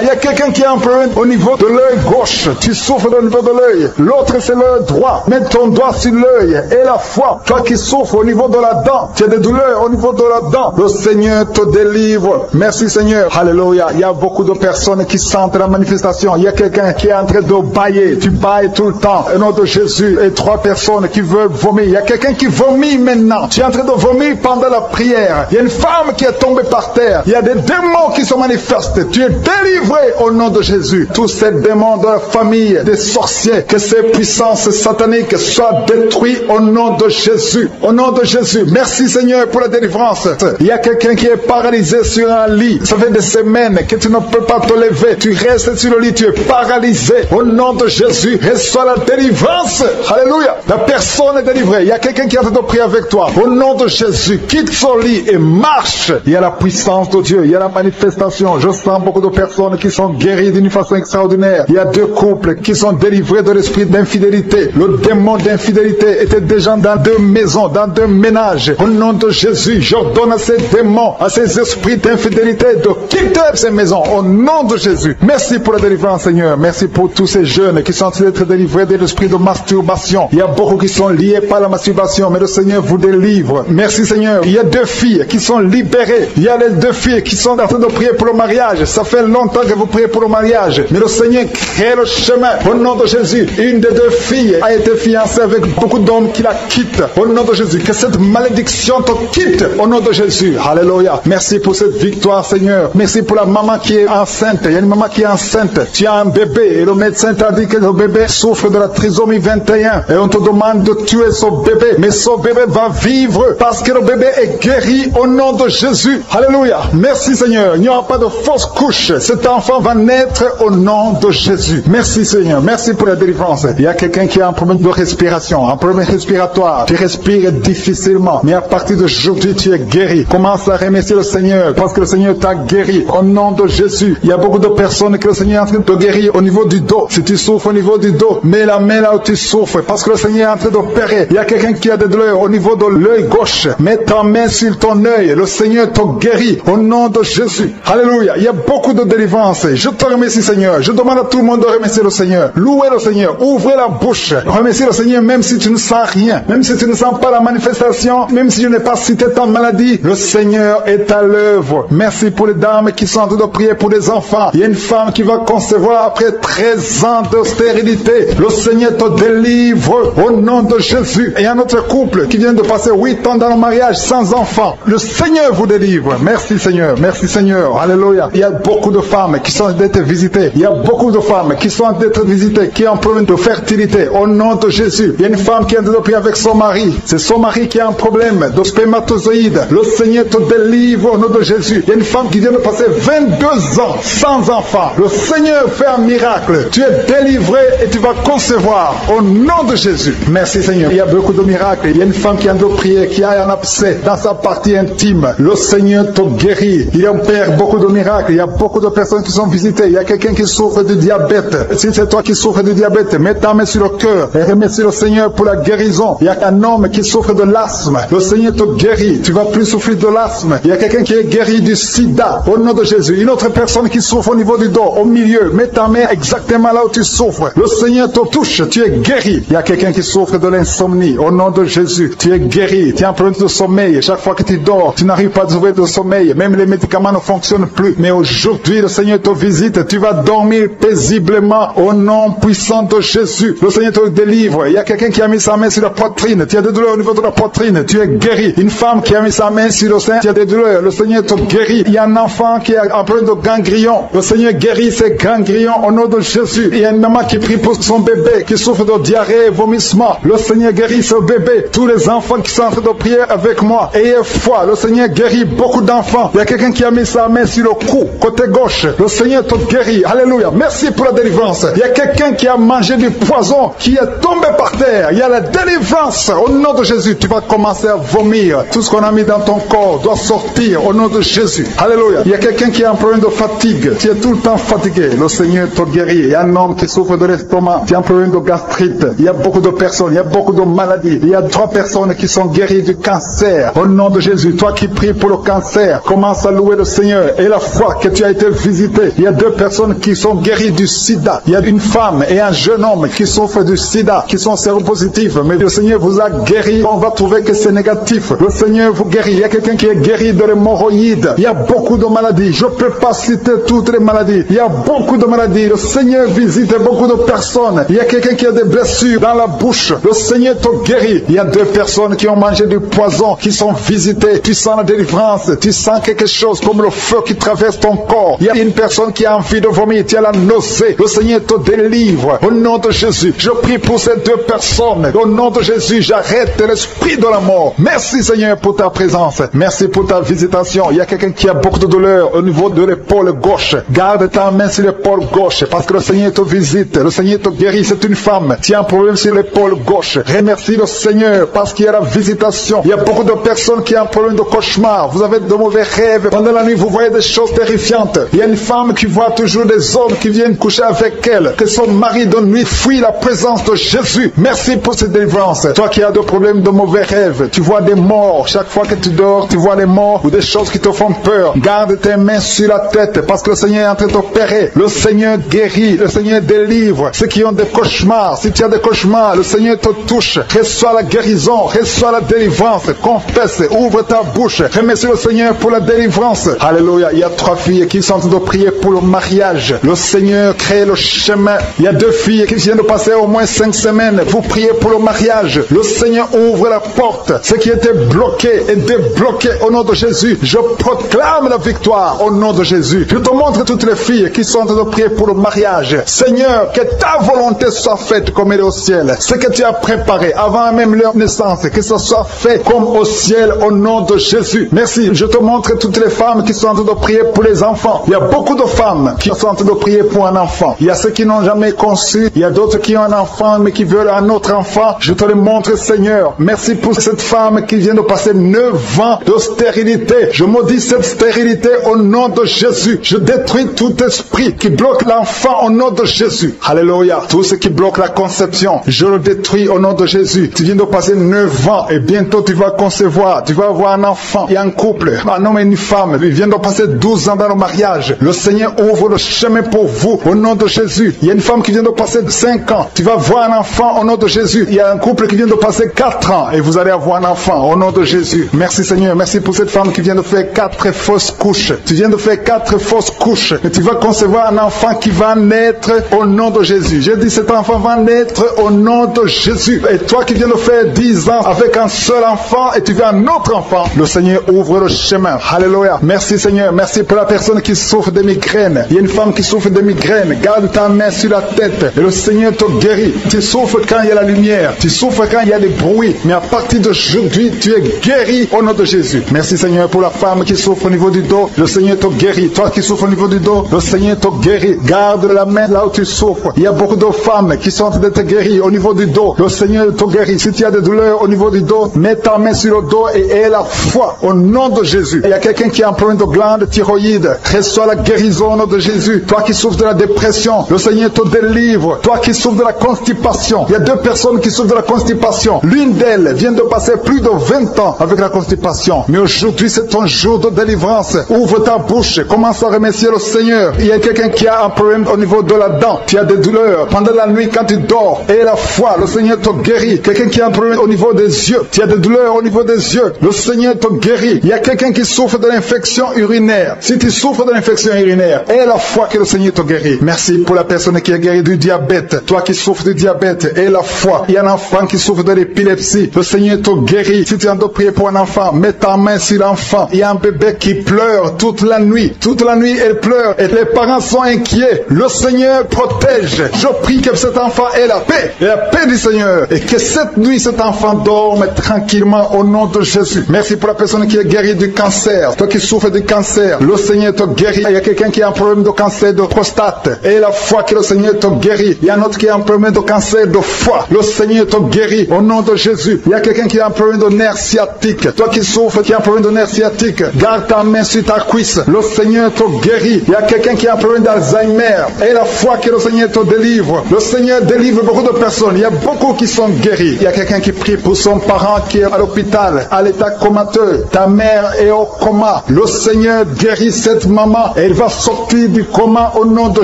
Speaker 2: Il y a quelqu'un qui a un problème au niveau de l'œil gauche. Tu souffres au niveau de l'œil. L'autre c'est l'œil droit. Mets ton doigt sur l'œil et la foi. Toi qui souffres au niveau de la dent. Tu as des douleurs au niveau de la dent. Le Seigneur te délivre. Merci Seigneur. Alléluia. Il y a beaucoup de personnes qui sentent la manifestation. Il y a quelqu'un qui est en train de bailler. Tu bailles tout le temps. Au nom de Jésus. Et 3 personnes qui veulent vomir. Il y a quelqu'un qui vomit maintenant. Tu es en train de vomir pendant la prière. Il y a une femme qui est tombée par terre. Il y a des démons qui se manifestent. Tu es délivré au nom de Jésus. Tous ces démons de la famille, des sorciers, que ces puissances sataniques soient détruites au nom de Jésus. Au nom de Jésus. Merci Seigneur pour la délivrance. Il y a quelqu'un qui est paralysé sur un lit. Ça fait des semaines que tu ne peux pas te lever. Tu restes sur le lit. tu es paralysé. Au nom de Jésus, reçois la délivrance. Alléluia. La personne est délivrée. Il y a quelqu'un qui est en train de prier avec toi. Au nom de Jésus, quitte son lit et marche. Il y a la puissance de Dieu. Il y a la manifestation. Je sens beaucoup de personnes qui sont guéries d'une façon extraordinaire. Il y a 2 couples qui sont délivrés de l'esprit d'infidélité. Le démon d'infidélité était déjà dans 2 maisons, dans 2 ménages. Au nom de Jésus, j'ordonne à ces démons, à ces esprits d'infidélité de quitter ces maisons. Au nom de Jésus. Merci pour la délivrance, Seigneur. Merci pour tous ces jeunes qui sont en train d'être délivrés de l'esprit de masturbation. Il y a beaucoup qui sont liés par la masturbation, mais le Seigneur vous délivre. Merci, Seigneur. Il y a 2 filles qui sont libérées. Il y a les 2 filles qui sont en train de prier pour le mariage. Ça fait longtemps que vous priez pour le mariage, mais le Seigneur crée le chemin. Au nom de Jésus, une des 2 filles a été fiancée avec beaucoup d'hommes qui la quittent. Au nom de Jésus, que cette malédiction te quitte. Au nom de Jésus. Alléluia. Merci pour cette victoire, Seigneur. Merci pour la maman qui est enceinte. Il y a une maman qui est enceinte. Tu as un bébé et le médecin t'a dit que le bébé souffre de la trisomie 21 et on te demande de tuer son bébé. Mais son bébé va vivre parce que le bébé est guéri au nom de Jésus. Alléluia. Merci, Seigneur. Il n'y aura pas de fausse couche. Cet enfant va naître au nom de Jésus. Merci, Seigneur. Merci pour la délivrance. Il y a quelqu'un qui a un problème de respiration, un problème respiratoire. Tu respires difficilement, mais à partir d'aujourd'hui, tu es guéri. Commence à remercier le Seigneur parce que le Seigneur t'a guéri au nom de Jésus. Il y a beaucoup de personnes que le Seigneur est en train de guérir au niveau du dos. Si tu souffres au niveau du dos, mets la main là où tu souffres parce que le Seigneur est en train d'opérer. Il y a quelqu'un qui a des douleurs au niveau de l'œil gauche. Mets ta main sur ton œil. Le Seigneur te guérit au nom de Jésus. Alléluia. Il y a beaucoup de délivrance. Je te remercie, Seigneur. Je demande à tout le monde de remercier le Seigneur. Louez le Seigneur. Ouvrez la bouche. Remerciez le Seigneur même si tu ne sens rien. Même si tu ne sens pas la manifestation. Même si je n'ai pas cité ta maladie. Le Seigneur est à l'œuvre. Merci pour les dames qui sont en train de prier pour les enfants. Il y a une femme qui va concevoir après 13 ans de stérilité. Le Seigneur te délivre au nom de Jésus. Et il y a un autre couple qui vient de passer 8 ans dans le mariage sans enfant. Le Seigneur vous délivre. Merci, Seigneur. Merci, Seigneur. Alléluia. Il y a beaucoup de femmes qui sont d'être visitées. Il y a beaucoup de femmes qui sont d'être visitées, qui ont un problème de fertilité. Au nom de Jésus. Il y a une femme qui est en train de prier avec son mari. C'est son mari qui a un problème de spermatozoïde. Le Seigneur te délivre au nom de Jésus. Il y a une femme qui vient de passer 22 ans sans enfant. Le Seigneur fait un miracle. Tu es délivré et tu vas concevoir au nom de Jésus. Merci, Seigneur. Il y a beaucoup de miracles. Il y a une femme qui est en train de prier, qui a un abcès dans sa partie intime. Le Seigneur te guérit. Il opère beaucoup de miracles. Il y a beaucoup de personnes qui sont visitées. Il y a quelqu'un qui souffre de diabète. Si c'est toi qui souffres de diabète, mets ta main sur le cœur et remercie le Seigneur pour la guérison. Il y a un homme qui souffre de l'asthme. Le Seigneur te guérit. Tu vas plus souffrir de l'asthme. Il y a quelqu'un qui est guéri du sida. Au nom de Jésus. Une autre personne qui souffre au niveau du dos, au milieu. Mets ta main exactement là où tu souffres. Le Seigneur te touche. Tu es guéri. Il y a quelqu'un qui souffre de l'insomnie. Au nom de Jésus. Tu es guéri. Tu as un problème de sommeil. Chaque fois que tu dors, tu n'arrives pas à trouver de sommeil. Même les médicaments ne fonctionnent plus. Mais aujourd'hui, le Seigneur te visite. Tu vas dormir paisiblement au nom puissant de Jésus. Le Seigneur te délivre. Il y a quelqu'un qui a mis sa main sur la poitrine. Tu as des douleurs au niveau de la poitrine. Tu es guéri. Une femme qui a mis sa main sur le sein. Tu as des douleurs. Le Seigneur te guérit. Il y a un enfant qui a un problème de ganglion. Le Seigneur guérit ces ganglions au nom de Jésus. Il y a une maman qui prie pour son bébé qui souffre de diarrhée et vomissement. Le Seigneur guérit ce bébé. Tous les enfants qui sont en train de prier avec moi, ayez foi. Le Seigneur guérit beaucoup d'enfants. Il y a quelqu'un qui a mis sa main sur le cou, côté gauche. Le Seigneur te guérit. Alléluia. Merci pour la délivrance. Il y a quelqu'un qui a mangé du poison, qui est tombé par terre. Il y a la délivrance. Au nom de Jésus, tu vas commencer à vomir. Tout ce qu'on a mis dans ton corps doit sortir au nom de Jésus. Alléluia. Il y a quelqu'un qui a un problème de fatigue. Tu es tout le temps fatigué. Le Seigneur te guérit. Il y a un homme qui souffre de l'estomac. Tu as un problème de gastrite. Il y a beaucoup de personnes. Il y a beaucoup de maladies. Il y a 3 personnes qui sont guéries du cancer. Au nom de Jésus, toi qui pries pour le cancer, commence à louer le Seigneur. Et la foi que tu as été visité. Il y a 2 personnes qui sont guéries du sida. Il y a une femme et un jeune homme qui souffrent du sida, qui sont séropositifs. Mais le Seigneur vous a guéri. On va trouver que c'est négatif. Le Seigneur vous guérit. Il y a quelqu'un qui est guéri de l'hémorroïde. Il y a beaucoup de maladies. Je ne peux pas citer toutes les maladies. Il y a beaucoup de maladies. Le Seigneur visite beaucoup de personnes. Il y a quelqu'un qui a des blessures dans la bouche. Le Seigneur te guérit. Il y a 2 personnes qui ont mangé du poison, qui sont visitées. Tu sens la délivrance. Tu sens quelque chose comme le feu qui traverse ton corps. Il y a une personne qui a envie de vomir. Tu as la nausée. Le Seigneur te délivre. Au nom de Jésus, je prie pour ces 2 personnes. Au nom de Jésus, j'arrête l'esprit de la mort. Merci Seigneur pour ta présence. Merci pour ta visitation. Il y a quelqu'un qui a beaucoup de douleur au niveau de l'épaule gauche. Garde ta main sur l'épaule l'épaule gauche, parce que le Seigneur te visite, le Seigneur te guérit. C'est une femme qui a un problème sur l'épaule gauche. Remercie le Seigneur parce qu'il y a la visitation. Il y a beaucoup de personnes qui ont un problème de cauchemar. Vous avez de mauvais rêves. Pendant la nuit, vous voyez des choses terrifiantes. Il y a une femme qui voit toujours des hommes qui viennent coucher avec elle, que son mari de nuit fuit la présence de Jésus. Merci pour cette délivrance. Toi qui as des problèmes de mauvais rêves, tu vois des morts. Chaque fois que tu dors, tu vois des morts ou des choses qui te font peur. Garde tes mains sur la tête parce que le Seigneur est en train d'opérer. Le Seigneur guérit, le Seigneur délivre. Ceux qui ont des cauchemars, si tu as des cauchemars, le Seigneur te touche. Reçois la guérison, reçois la délivrance. Confesse, ouvre ta bouche. Remercie le Seigneur pour la délivrance. Alléluia. Il y a 3 filles qui sont en train de prier pour le mariage. Le Seigneur crée le chemin. Il y a 2 filles qui viennent de passer au moins 5 semaines. Vous priez pour le mariage. Le Seigneur ouvre la porte. Ce qui était bloqué est débloqué au nom de Jésus. Je proclame la victoire au nom de Jésus. Je te montre toutes les filles qui sont en train de prier pour le mariage. Seigneur, que ta volonté soit faite comme elle est au ciel. Ce que tu as préparé avant même leur naissance, que ce soit fait comme au ciel au nom de Jésus. Merci. Je te montre toutes les femmes qui sont en train de prier pour les enfants. Il y a beaucoup de femmes qui sont en train de prier pour un enfant. Il y a ceux qui n'ont jamais conçu. Il y a d'autres qui ont un enfant mais qui veulent un autre enfant. Je te le montre, Seigneur. Merci pour cette femme qui vient de passer 9 ans de stérilité. Je maudis cette stérilité au nom de Jésus. Je détruis tout esprit qui bloque l'enfant au nom de Jésus. Alléluia. Tout ce qui bloque la conception, je le détruis au nom de Jésus. Tu viens de passer 9 ans et bientôt tu vas concevoir. Tu vas avoir un enfant. Il y a un couple, un homme et une femme. Ils viennent de passer 12 ans dans le mariage. Le Seigneur ouvre le chemin pour vous au nom de Jésus. Il y a une femme qui vient de passer 5 ans. Tu vas voir un enfant au nom de Jésus. Il y a un couple qui vient de passer 4 ans et vous allez avoir un enfant au nom de Jésus. Merci Seigneur. Merci pour cette femme qui vient de faire 4 fausses couches. Tu viens de faire 4 fausses couches et tu vas concevoir un enfant qui va naître au nom de Jésus. J'ai dit cet enfant va naître au nom de Jésus. Et toi qui viens de faire 10 ans avec un seul enfant et tu veux un autre enfant, le Seigneur ouvre le chemin. Alléluia. Merci Seigneur. Merci pour la personne qui souffre de migraines. Il y a une femme qui souffre de migraines. Garde ta main sur la tête et le Seigneur te guérit. Tu souffres quand il y a la lumière. Tu souffres quand il y a des bruits. Mais à partir d'aujourd'hui, tu es guéri au nom de Jésus. Merci Seigneur pour la femme qui souffre au niveau du dos. Le Seigneur te guérit. Toi qui souffres au niveau du dos, le Seigneur te guérit. Garde la main là où tu souffres. Il y a beaucoup de femmes qui sont en train de te guérir au niveau du dos. Le Seigneur te guérit. Si tu as des douleurs au niveau du dos, mets ta main sur le dos et aie la foi au nom de Jésus. Il y a quelqu'un qui a un problème de glande thyroïde. Reçois la guérison au nom de Jésus. Toi qui souffres de la dépression, le Seigneur te délivre. Toi qui souffres de la constipation, il y a 2 personnes qui souffrent de la constipation. L'une d'elles vient de passer plus de 20 ans avec la constipation. Mais aujourd'hui, c'est ton jour de délivrance. Ouvre ta bouche. Commence à remercier le Seigneur. Il y a quelqu'un qui a un problème au niveau de la dent. Tu as des douleurs pendant la nuit quand tu dors. Et la foi, le Seigneur te guérit. Quelqu'un qui a un problème au niveau des yeux. Tu as des douleurs au niveau des yeux. Le Seigneur te guérit. Il y a quelqu'un qui souffre de l'infection urinaire. Si tu souffres de l'infection urinaire, aie la foi que le Seigneur te guérit. Merci pour la personne qui est guérie du diabète. Toi qui souffres du diabète, aie la foi. Il y a un enfant qui souffre de l'épilepsie. Le Seigneur te guérit. Si tu es en train de prier pour un enfant, mets ta main sur l'enfant. Il y a un bébé qui pleure toute la nuit. Toute la nuit, elle pleure et les parents sont inquiets. Le Seigneur protège. Je prie que cet enfant ait la paix. Et la paix du Seigneur. Et que cette nuit, cet enfant dorme tranquillement au nom de Jésus. Merci pour la personne qui est guérie du cancer. Toi qui souffres du cancer, le Seigneur te guérit. Il y a quelqu'un qui a un problème de cancer de prostate. Et la foi que le Seigneur te guérit. Il y a un autre qui a un problème de cancer de foie. Le Seigneur te guérit au nom de Jésus. Il y a quelqu'un qui a un problème de nerf sciatique. Toi qui souffres, qui a un problème de nerf sciatique, garde ta main sur ta cuisse. Le Seigneur te guérit. Il y a quelqu'un qui a un problème d'Alzheimer. Et la foi que le Seigneur te délivre. Le Seigneur délivre beaucoup de personnes. Il y a beaucoup qui sont guéris. Il y a quelqu'un qui prie pour son parent qui est à l'hôpital, à l'état comateux. Ta mère est au coma. Le Seigneur guérit cette maman. Et elle va sortir du coma au nom de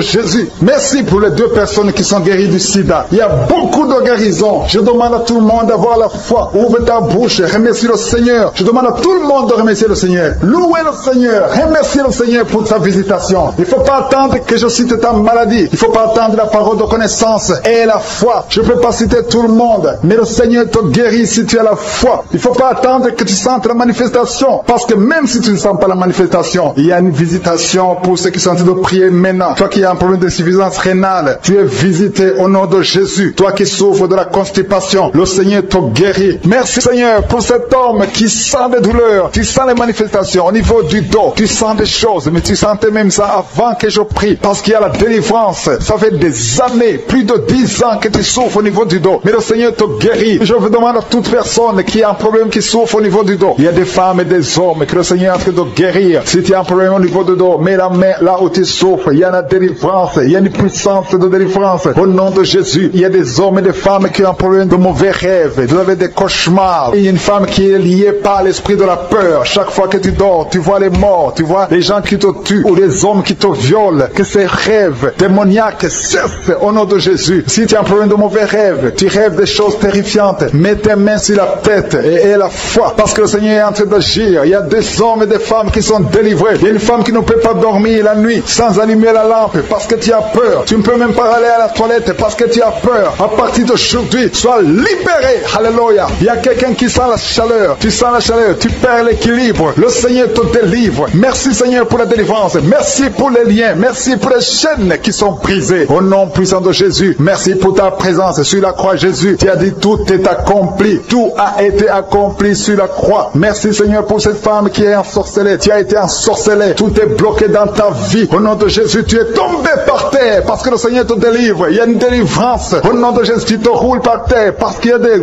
Speaker 2: Jésus. Merci pour les 2 personnes qui sont guéries du sida. Il y a beaucoup de guérisons. Je demande à tout le monde d'avoir la foi. Ouvre ta bouche. Remercie le Seigneur. Je demande à tout le monde de remercier le Seigneur. Louez le Seigneur. Remerciez le Seigneur pour sa visitation. Il ne faut pas attendre que je cite ta maladie. Il ne faut pas attendre la parole de connaissance et la foi. Je ne peux pas citer tout le monde, mais le Seigneur te guérit si tu as la foi. Il ne faut pas attendre que tu sentes la manifestation, parce que même si tu ne sens pas la manifestation, il y a une visitation pour ceux qui sont en train de prier maintenant. Toi qui as un problème d'insuffisance rénale, tu es visité au nom de Jésus. Toi qui souffres de la constipation, le Seigneur te guérit. Merci Seigneur pour cet homme qui sent des douleurs. Tu sens les manifestations au niveau du dos. Tu sens des choses, mais tu sentais même ça avant que je prie. aujourd'hui, parce qu'il y a la délivrance. Ça fait des années, plus de 10 ans que tu souffres au niveau du dos. Mais le Seigneur te guérit. Je vous demande à toute personne qui a un problème qui souffre au niveau du dos. Il y a des femmes et des hommes que le Seigneur est en train de guérir. Si tu as un problème au niveau du dos, mets la main là où tu souffres. Il y a la délivrance. Il y a une puissance de délivrance. Au nom de Jésus, il y a des hommes et des femmes qui ont un problème de mauvais rêves. Vous avez des cauchemars. Il y a une femme qui est liée par l'esprit de la peur. Chaque fois que tu dors, tu vois les morts, tu vois les gens qui te tuent ou les hommes qui te violent. Que ces rêves démoniaques cessent au nom de Jésus. Si tu as un problème de mauvais rêves, tu rêves des choses terrifiantes, mets tes mains sur la tête et aie la foi, parce que le Seigneur est en train d'agir. Il y a des hommes et des femmes qui sont délivrés. Il y a une femme qui ne peut pas dormir la nuit sans allumer la lampe parce que tu as peur. Tu ne peux même pas aller à la toilette parce que tu as peur. À partir d'aujourd'hui, sois libéré. Alléluia. Il y a quelqu'un qui sent la chaleur. Tu sens la chaleur, tu perds l'équilibre. Le Seigneur te délivre. Merci Seigneur pour la délivrance. Merci pour les liens. Merci pour les chaînes qui sont brisées. Au nom puissant de Jésus, merci pour ta présence sur la croix, Jésus. Tu as dit tout est accompli. Tout a été accompli sur la croix. Merci Seigneur pour cette femme qui est ensorcelée. Tu as été ensorcelée. Tout est bloqué dans ta vie. Au nom de Jésus, tu es tombé par terre parce que le Seigneur te délivre. Il y a une délivrance. Au nom de Jésus, tu te roules par terre parce qu'il y a des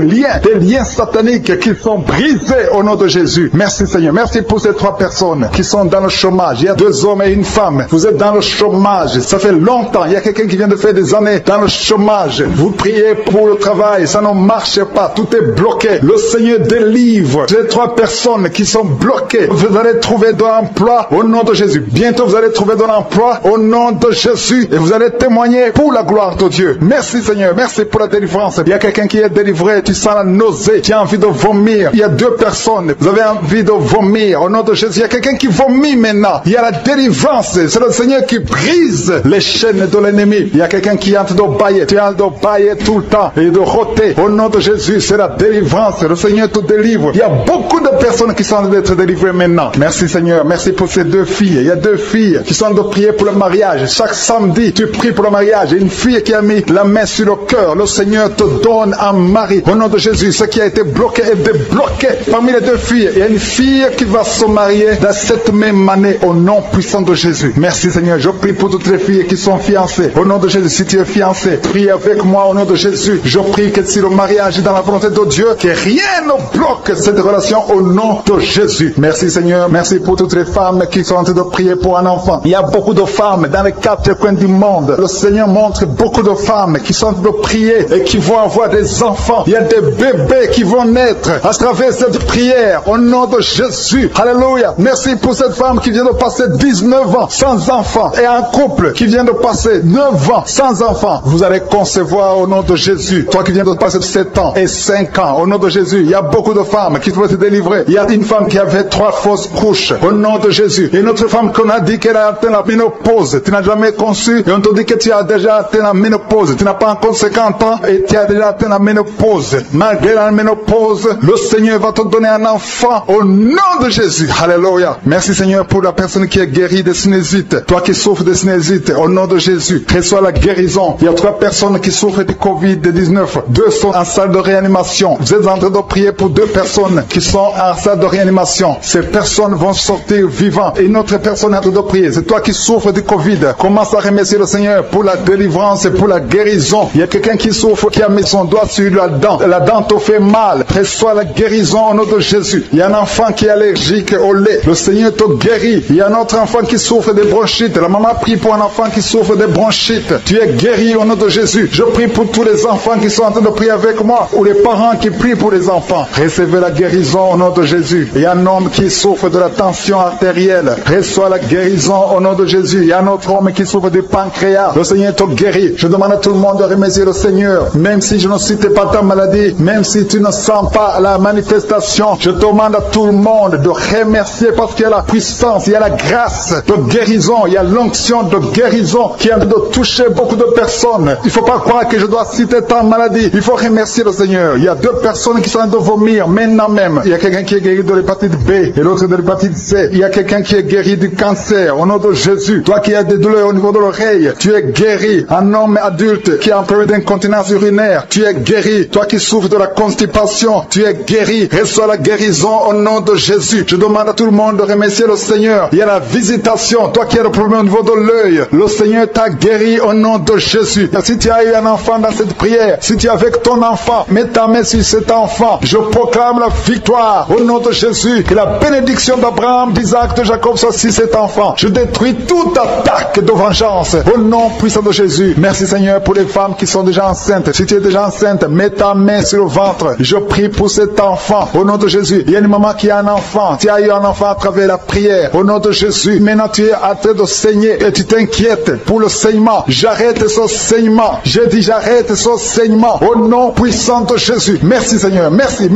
Speaker 2: liens sataniques qui sont brisés au nom de Jésus. Merci Seigneur. Merci pour ces 3 personnes qui sont dans le chômage. Il y a 2 hommes et une femme. Vous êtes dans le chômage. Ça fait longtemps. Il y a quelqu'un qui vient de faire des années dans le chômage. Vous priez pour le travail. Ça ne marche pas. Tout est bloqué. Le Seigneur délivre ces 3 personnes qui sont bloquées. Vous allez trouver de l'emploi au nom de Jésus. Bientôt vous allez trouver de l'emploi au nom de Jésus. Et vous allez témoigner pour la gloire de Dieu. Merci Seigneur. Merci pour la délivrance. Il y a quelqu'un qui est délivré. Tu sens la nausée. Tu as envie de vomir. Il y a 2 personnes. Vous avez envie de vomir. Au nom de Jésus. Il y a quelqu'un qui vomit maintenant. Il y a la délivrance. C'est le Seigneur qui brise les chaînes de l'ennemi. Il y a quelqu'un qui est en train de bailler. Tu es en train de bailler tout le temps et de rôter. Au nom de Jésus, c'est la délivrance. Le Seigneur te délivre. Il y a beaucoup de personnes qui sont en train d'être délivrées maintenant. Merci Seigneur. Merci pour ces 2 filles. Il y a 2 filles qui sont en train de prier pour le mariage. Chaque samedi, tu pries pour le mariage. Une fille qui a mis la main sur le cœur. Le Seigneur te donne un mari. Au nom de Jésus, ce qui a été bloqué est débloqué. Parmi les 2 filles, il y a une fille qui va se marier dans cette même année au nom puissant de Jésus. Merci Seigneur. Je prie pour toutes les filles qui sont fiancées. Au nom de Jésus, si tu es fiancé, prie avec moi au nom de Jésus. Je prie que si le mariage est dans la volonté de Dieu, que rien ne bloque cette relation au nom de Jésus. Merci Seigneur. Merci pour toutes les femmes qui sont en train de prier pour un enfant. Il y a beaucoup de femmes dans les 4 coins du monde. Le Seigneur montre beaucoup de femmes qui sont en train de prier et qui vont avoir des enfants. Il y a des bébés qui vont naître à travers cette prière au nom de Jésus. Alléluia. Merci pour cette femme qui vient de passer 19 ans sans enfant et un couple qui vient de passer 9 ans sans enfant. Vous allez concevoir au nom de Jésus. Toi qui viens de passer 7 ans et 5 ans au nom de Jésus. Il y a beaucoup de femmes qui vont se délivrer. Il y a une femme qui avait 3 fausses couches au nom de Jésus. Et une autre femme qu'on a dit qu'elle a atteint la ménopause. Tu n'as jamais conçu et on te dit que tu as déjà atteint la ménopause. Tu n'as pas encore 50 ans et tu as déjà atteint la ménopause. Malgré la ménopause, le Seigneur va te donner un enfant au nom de Jésus. Alléluia. Merci Seigneur pour la personne qui est guérie de sinusite. Toi qui souffres de sinusite, au nom de Jésus, reçois la guérison. Il y a 3 personnes qui souffrent du Covid-19. 2 sont en salle de réanimation. Vous êtes en train de prier pour 2 personnes qui sont en salle de réanimation. Ces personnes vont sortir vivantes. Et une autre personne est en train de prier. C'est toi qui souffres du Covid. Commence à remercier le Seigneur pour la délivrance et pour la guérison. Il y a quelqu'un qui souffre, qui a mis son doigt sur la dent. La dent te fait mal. Reçois la guérison au nom de Jésus. Il y a un enfant qui est allergique au lait. Le Seigneur te guérit. Il y a un autre enfant qui souffre de bronchites. La maman prie pour un enfant qui souffre de bronchites. Tu es guéri au nom de Jésus. Je prie pour tous les enfants qui sont en train de prier avec moi, ou les parents qui prient pour les enfants. Recevez la guérison au nom de Jésus. Il y a un homme qui souffre de la tension artérielle. Reçois la guérison au nom de Jésus. Il y a un autre homme qui souffre du pancréas. Le Seigneur te guérit. Je demande à tout le monde de remercier le Seigneur. Même si je ne cite pas ta maladie, même si tu ne sens pas la manifestation, je demande à tout le monde de remercier parce qu'il y a la puissance, il y a la grâce de guérison, il y a l'onction de guérison qui est en train de toucher beaucoup de personnes. Il ne faut pas croire que je dois citer ta maladie. Il faut remercier le Seigneur. Il y a 2 personnes qui sont en train de vomir maintenant même. Il y a quelqu'un qui est guéri de l'hépatite B et l'autre de l'hépatite C. Il y a quelqu'un qui est guéri du cancer au nom de Jésus. Toi qui as des douleurs au niveau de l'oreille, tu es guéri. Un homme adulte qui a un problème d'incontinence urinaire, tu es guéri. Toi qui souffres de la constipation, tu es guéri. Reçois la guérison au nom de Jésus. Je demande à tout le monde de remercier le Seigneur. Il y a la visitation. Toi qui as le problème au niveau de l'œil. Le Seigneur t'a guéri au nom de Jésus. Si tu as eu un enfant dans cette prière, si tu es avec ton enfant, mets ta main sur cet enfant. Je proclame la victoire au nom de Jésus. Que la bénédiction d'Abraham, d'Isaac, de Jacob soit sur cet enfant. Je détruis toute attaque de vengeance au nom puissant de Jésus. Merci Seigneur pour les femmes qui sont déjà enceintes. Si tu es déjà enceinte, mets ta main sur le ventre. Je prie pour cet enfant au nom de Jésus. Il y a une maman qui a un enfant. Tu as eu un enfant à travers la prière au nom de Jésus. Maintenant tu es en train de saigner et tu t'inquiètes pour le saignement. J'arrête ce saignement. J'ai dit j'arrête ce saignement au nom puissant de Jésus. Merci Seigneur. Merci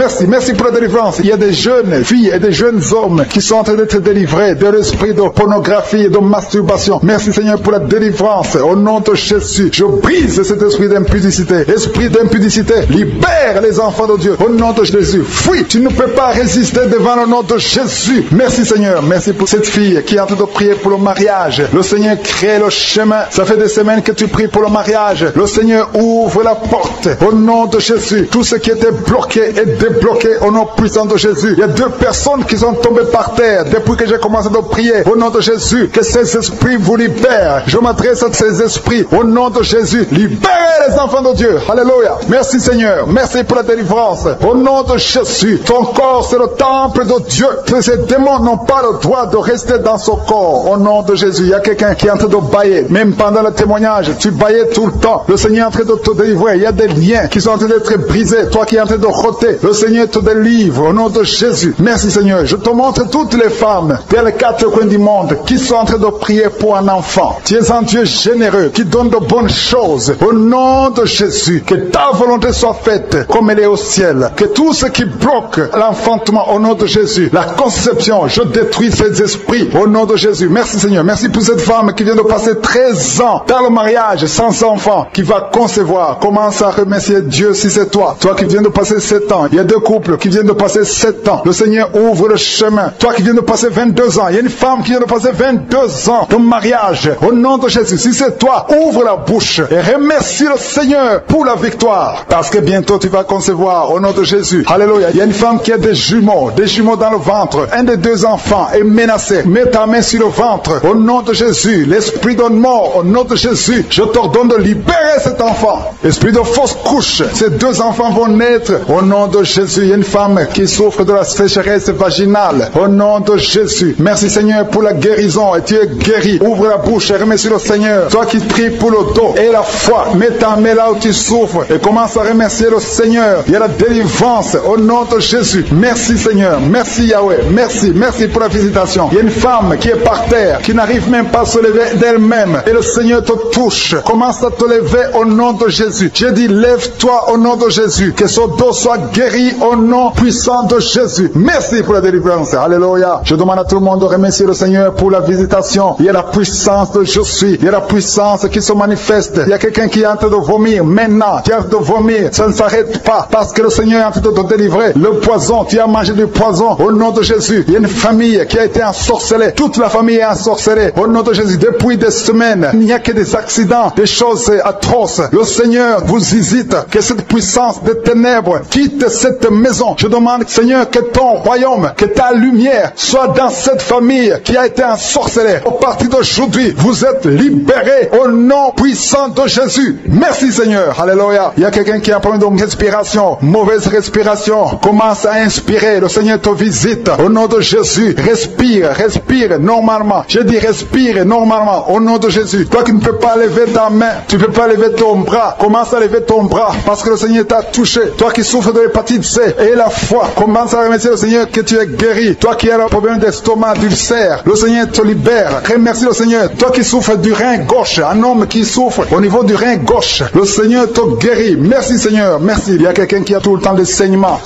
Speaker 2: pour la délivrance. Il y a des jeunes filles et des jeunes hommes qui sont en train d'être délivrés de l'esprit de pornographie et de masturbation. Merci Seigneur pour la délivrance au nom de Jésus. Je brise cet esprit d'impudicité. Esprit d'impudicité, libère les enfants de Dieu au nom de Jésus. Fuis, tu ne peux pas résister devant le nom de Jésus. Merci Seigneur. Merci pour cette fille qui est en train de prier pour le mariage. Le Seigneur crée le chemin. Ça fait des semaines que tu pries pour le mariage. Le Seigneur ouvre la porte au nom de Jésus. Tout ce qui était bloqué est débloqué au nom puissant de Jésus. Il y a 2 personnes qui sont tombées par terre depuis que j'ai commencé à prier au nom de Jésus. Que ces esprits vous libèrent. Je m'adresse à ces esprits au nom de Jésus. Libérez les enfants de Dieu. Alléluia. Merci Seigneur. Merci pour la délivrance. Au nom de Jésus. Ton corps c'est le temple de Dieu. Ces démons n'ont pas le droit de rester dans son corps. Au nom de Jésus. Il y a quelqu'un qui est en train de bailler. Même pendant le témoignage, tu baillais tout le temps. Le Seigneur est en train de te délivrer. Il y a des liens qui sont en train d'être brisés. Toi qui es en train de rôter, le Seigneur te délivre au nom de Jésus. Merci Seigneur. Je te montre toutes les femmes vers les 4 coins du monde qui sont en train de prier pour un enfant. Tu es un Dieu généreux qui donne de bonnes choses. Au nom de Jésus, que ta volonté soit faite comme elle est au ciel. Que tout ce qui bloque l'enfantement au nom de Jésus, la conception, je détruis ces esprits au nom de Jésus. Merci Seigneur. Merci pour cette femme qui vient de passer 13 ans dans le mariage sans enfant, qui va concevoir. Commence à remercier Dieu si c'est toi. Toi qui viens de passer 7 ans. Il y a 2 couples qui viennent de passer 7 ans. Le Seigneur ouvre le chemin. Toi qui viens de passer 22 ans. Il y a une femme qui vient de passer 22 ans de mariage. Au nom de Jésus, si c'est toi, ouvre la bouche et remercie le Seigneur pour la victoire. Parce que bientôt tu vas concevoir au nom de Jésus. Alléluia. Il y a une femme qui a des jumeaux dans le ventre. Un des 2 enfants est menacé. Mets ta main sur le ventre. Au nom de Jésus. L'esprit de mort, au nom de Jésus. Je t'ordonne de libérer cet enfant. Esprit de fausse couche. Ces 2 enfants vont naître. Au nom de Jésus. Il y a une femme qui souffre de la sécheresse vaginale. Au nom de Jésus. Merci Seigneur pour la guérison. Et tu es guéri. Ouvre la bouche et remercie le Seigneur. Toi qui pries pour le dos et la foi. Mets ta main là où tu souffres. Et commence à remercier le Seigneur. Il y a la délivrance. Au nom de Jésus. Merci Seigneur. Merci Yahweh. Merci pour la visitation. Il y a une femme qui est par terre, qui n'arrive même pas à se lever d'elle-même. Et le Seigneur te touche. Commence à te lever au nom de Jésus. J'ai dit, lève-toi au nom de Jésus. Que son dos soit guéri au nom puissant de Jésus. Merci pour la délivrance. Alléluia. Je demande à tout le monde de remercier le Seigneur pour la visitation. Il y a la puissance de je suis. Il y a la puissance qui se manifeste. Il y a quelqu'un qui est en train de vomir. Maintenant, tu es en train de vomir. Ça ne s'arrête pas. Parce que le Seigneur est en train de te délivrer. Le poison, tu as mangé du poison. Au nom de Jésus. Il y a une famille qui a été ensorcelée. Toute la famille est ensorcelée. Au nom de Jésus. Depuis des semaines, il n'y a que des accidents, des choses atroces. Le Seigneur vous hésite. Que cette puissance des ténèbres quitte cette maison. Je demande, Seigneur, que ton royaume, que ta lumière soit dans cette famille qui a été ensorcelée. Au partir d'aujourd'hui, vous êtes libérés au nom puissant de Jésus. Merci Seigneur. Alléluia. Il y a quelqu'un qui a un problème de respiration, mauvaise respiration. Commence à inspirer. Le Seigneur te visite. Au nom de Jésus, respire normalement. Je dis respire normalement au nom de Jésus. Toi qui ne peux pas lever ta main, tu ne peux pas lever ton bras. Commence à lever ton bras parce que le Seigneur t'a touché. Toi qui souffres de l'hépatite C et la foi, commence à remercier le Seigneur que tu es guéri. Toi qui as un problème d'estomac, d'ulcère, le Seigneur te libère. Remercie le Seigneur. Toi qui souffres du rein gauche, un homme qui souffre au niveau du rein gauche, le Seigneur te guérit. Merci Seigneur, merci. Il y a quelqu'un qui a tout le temps des saignements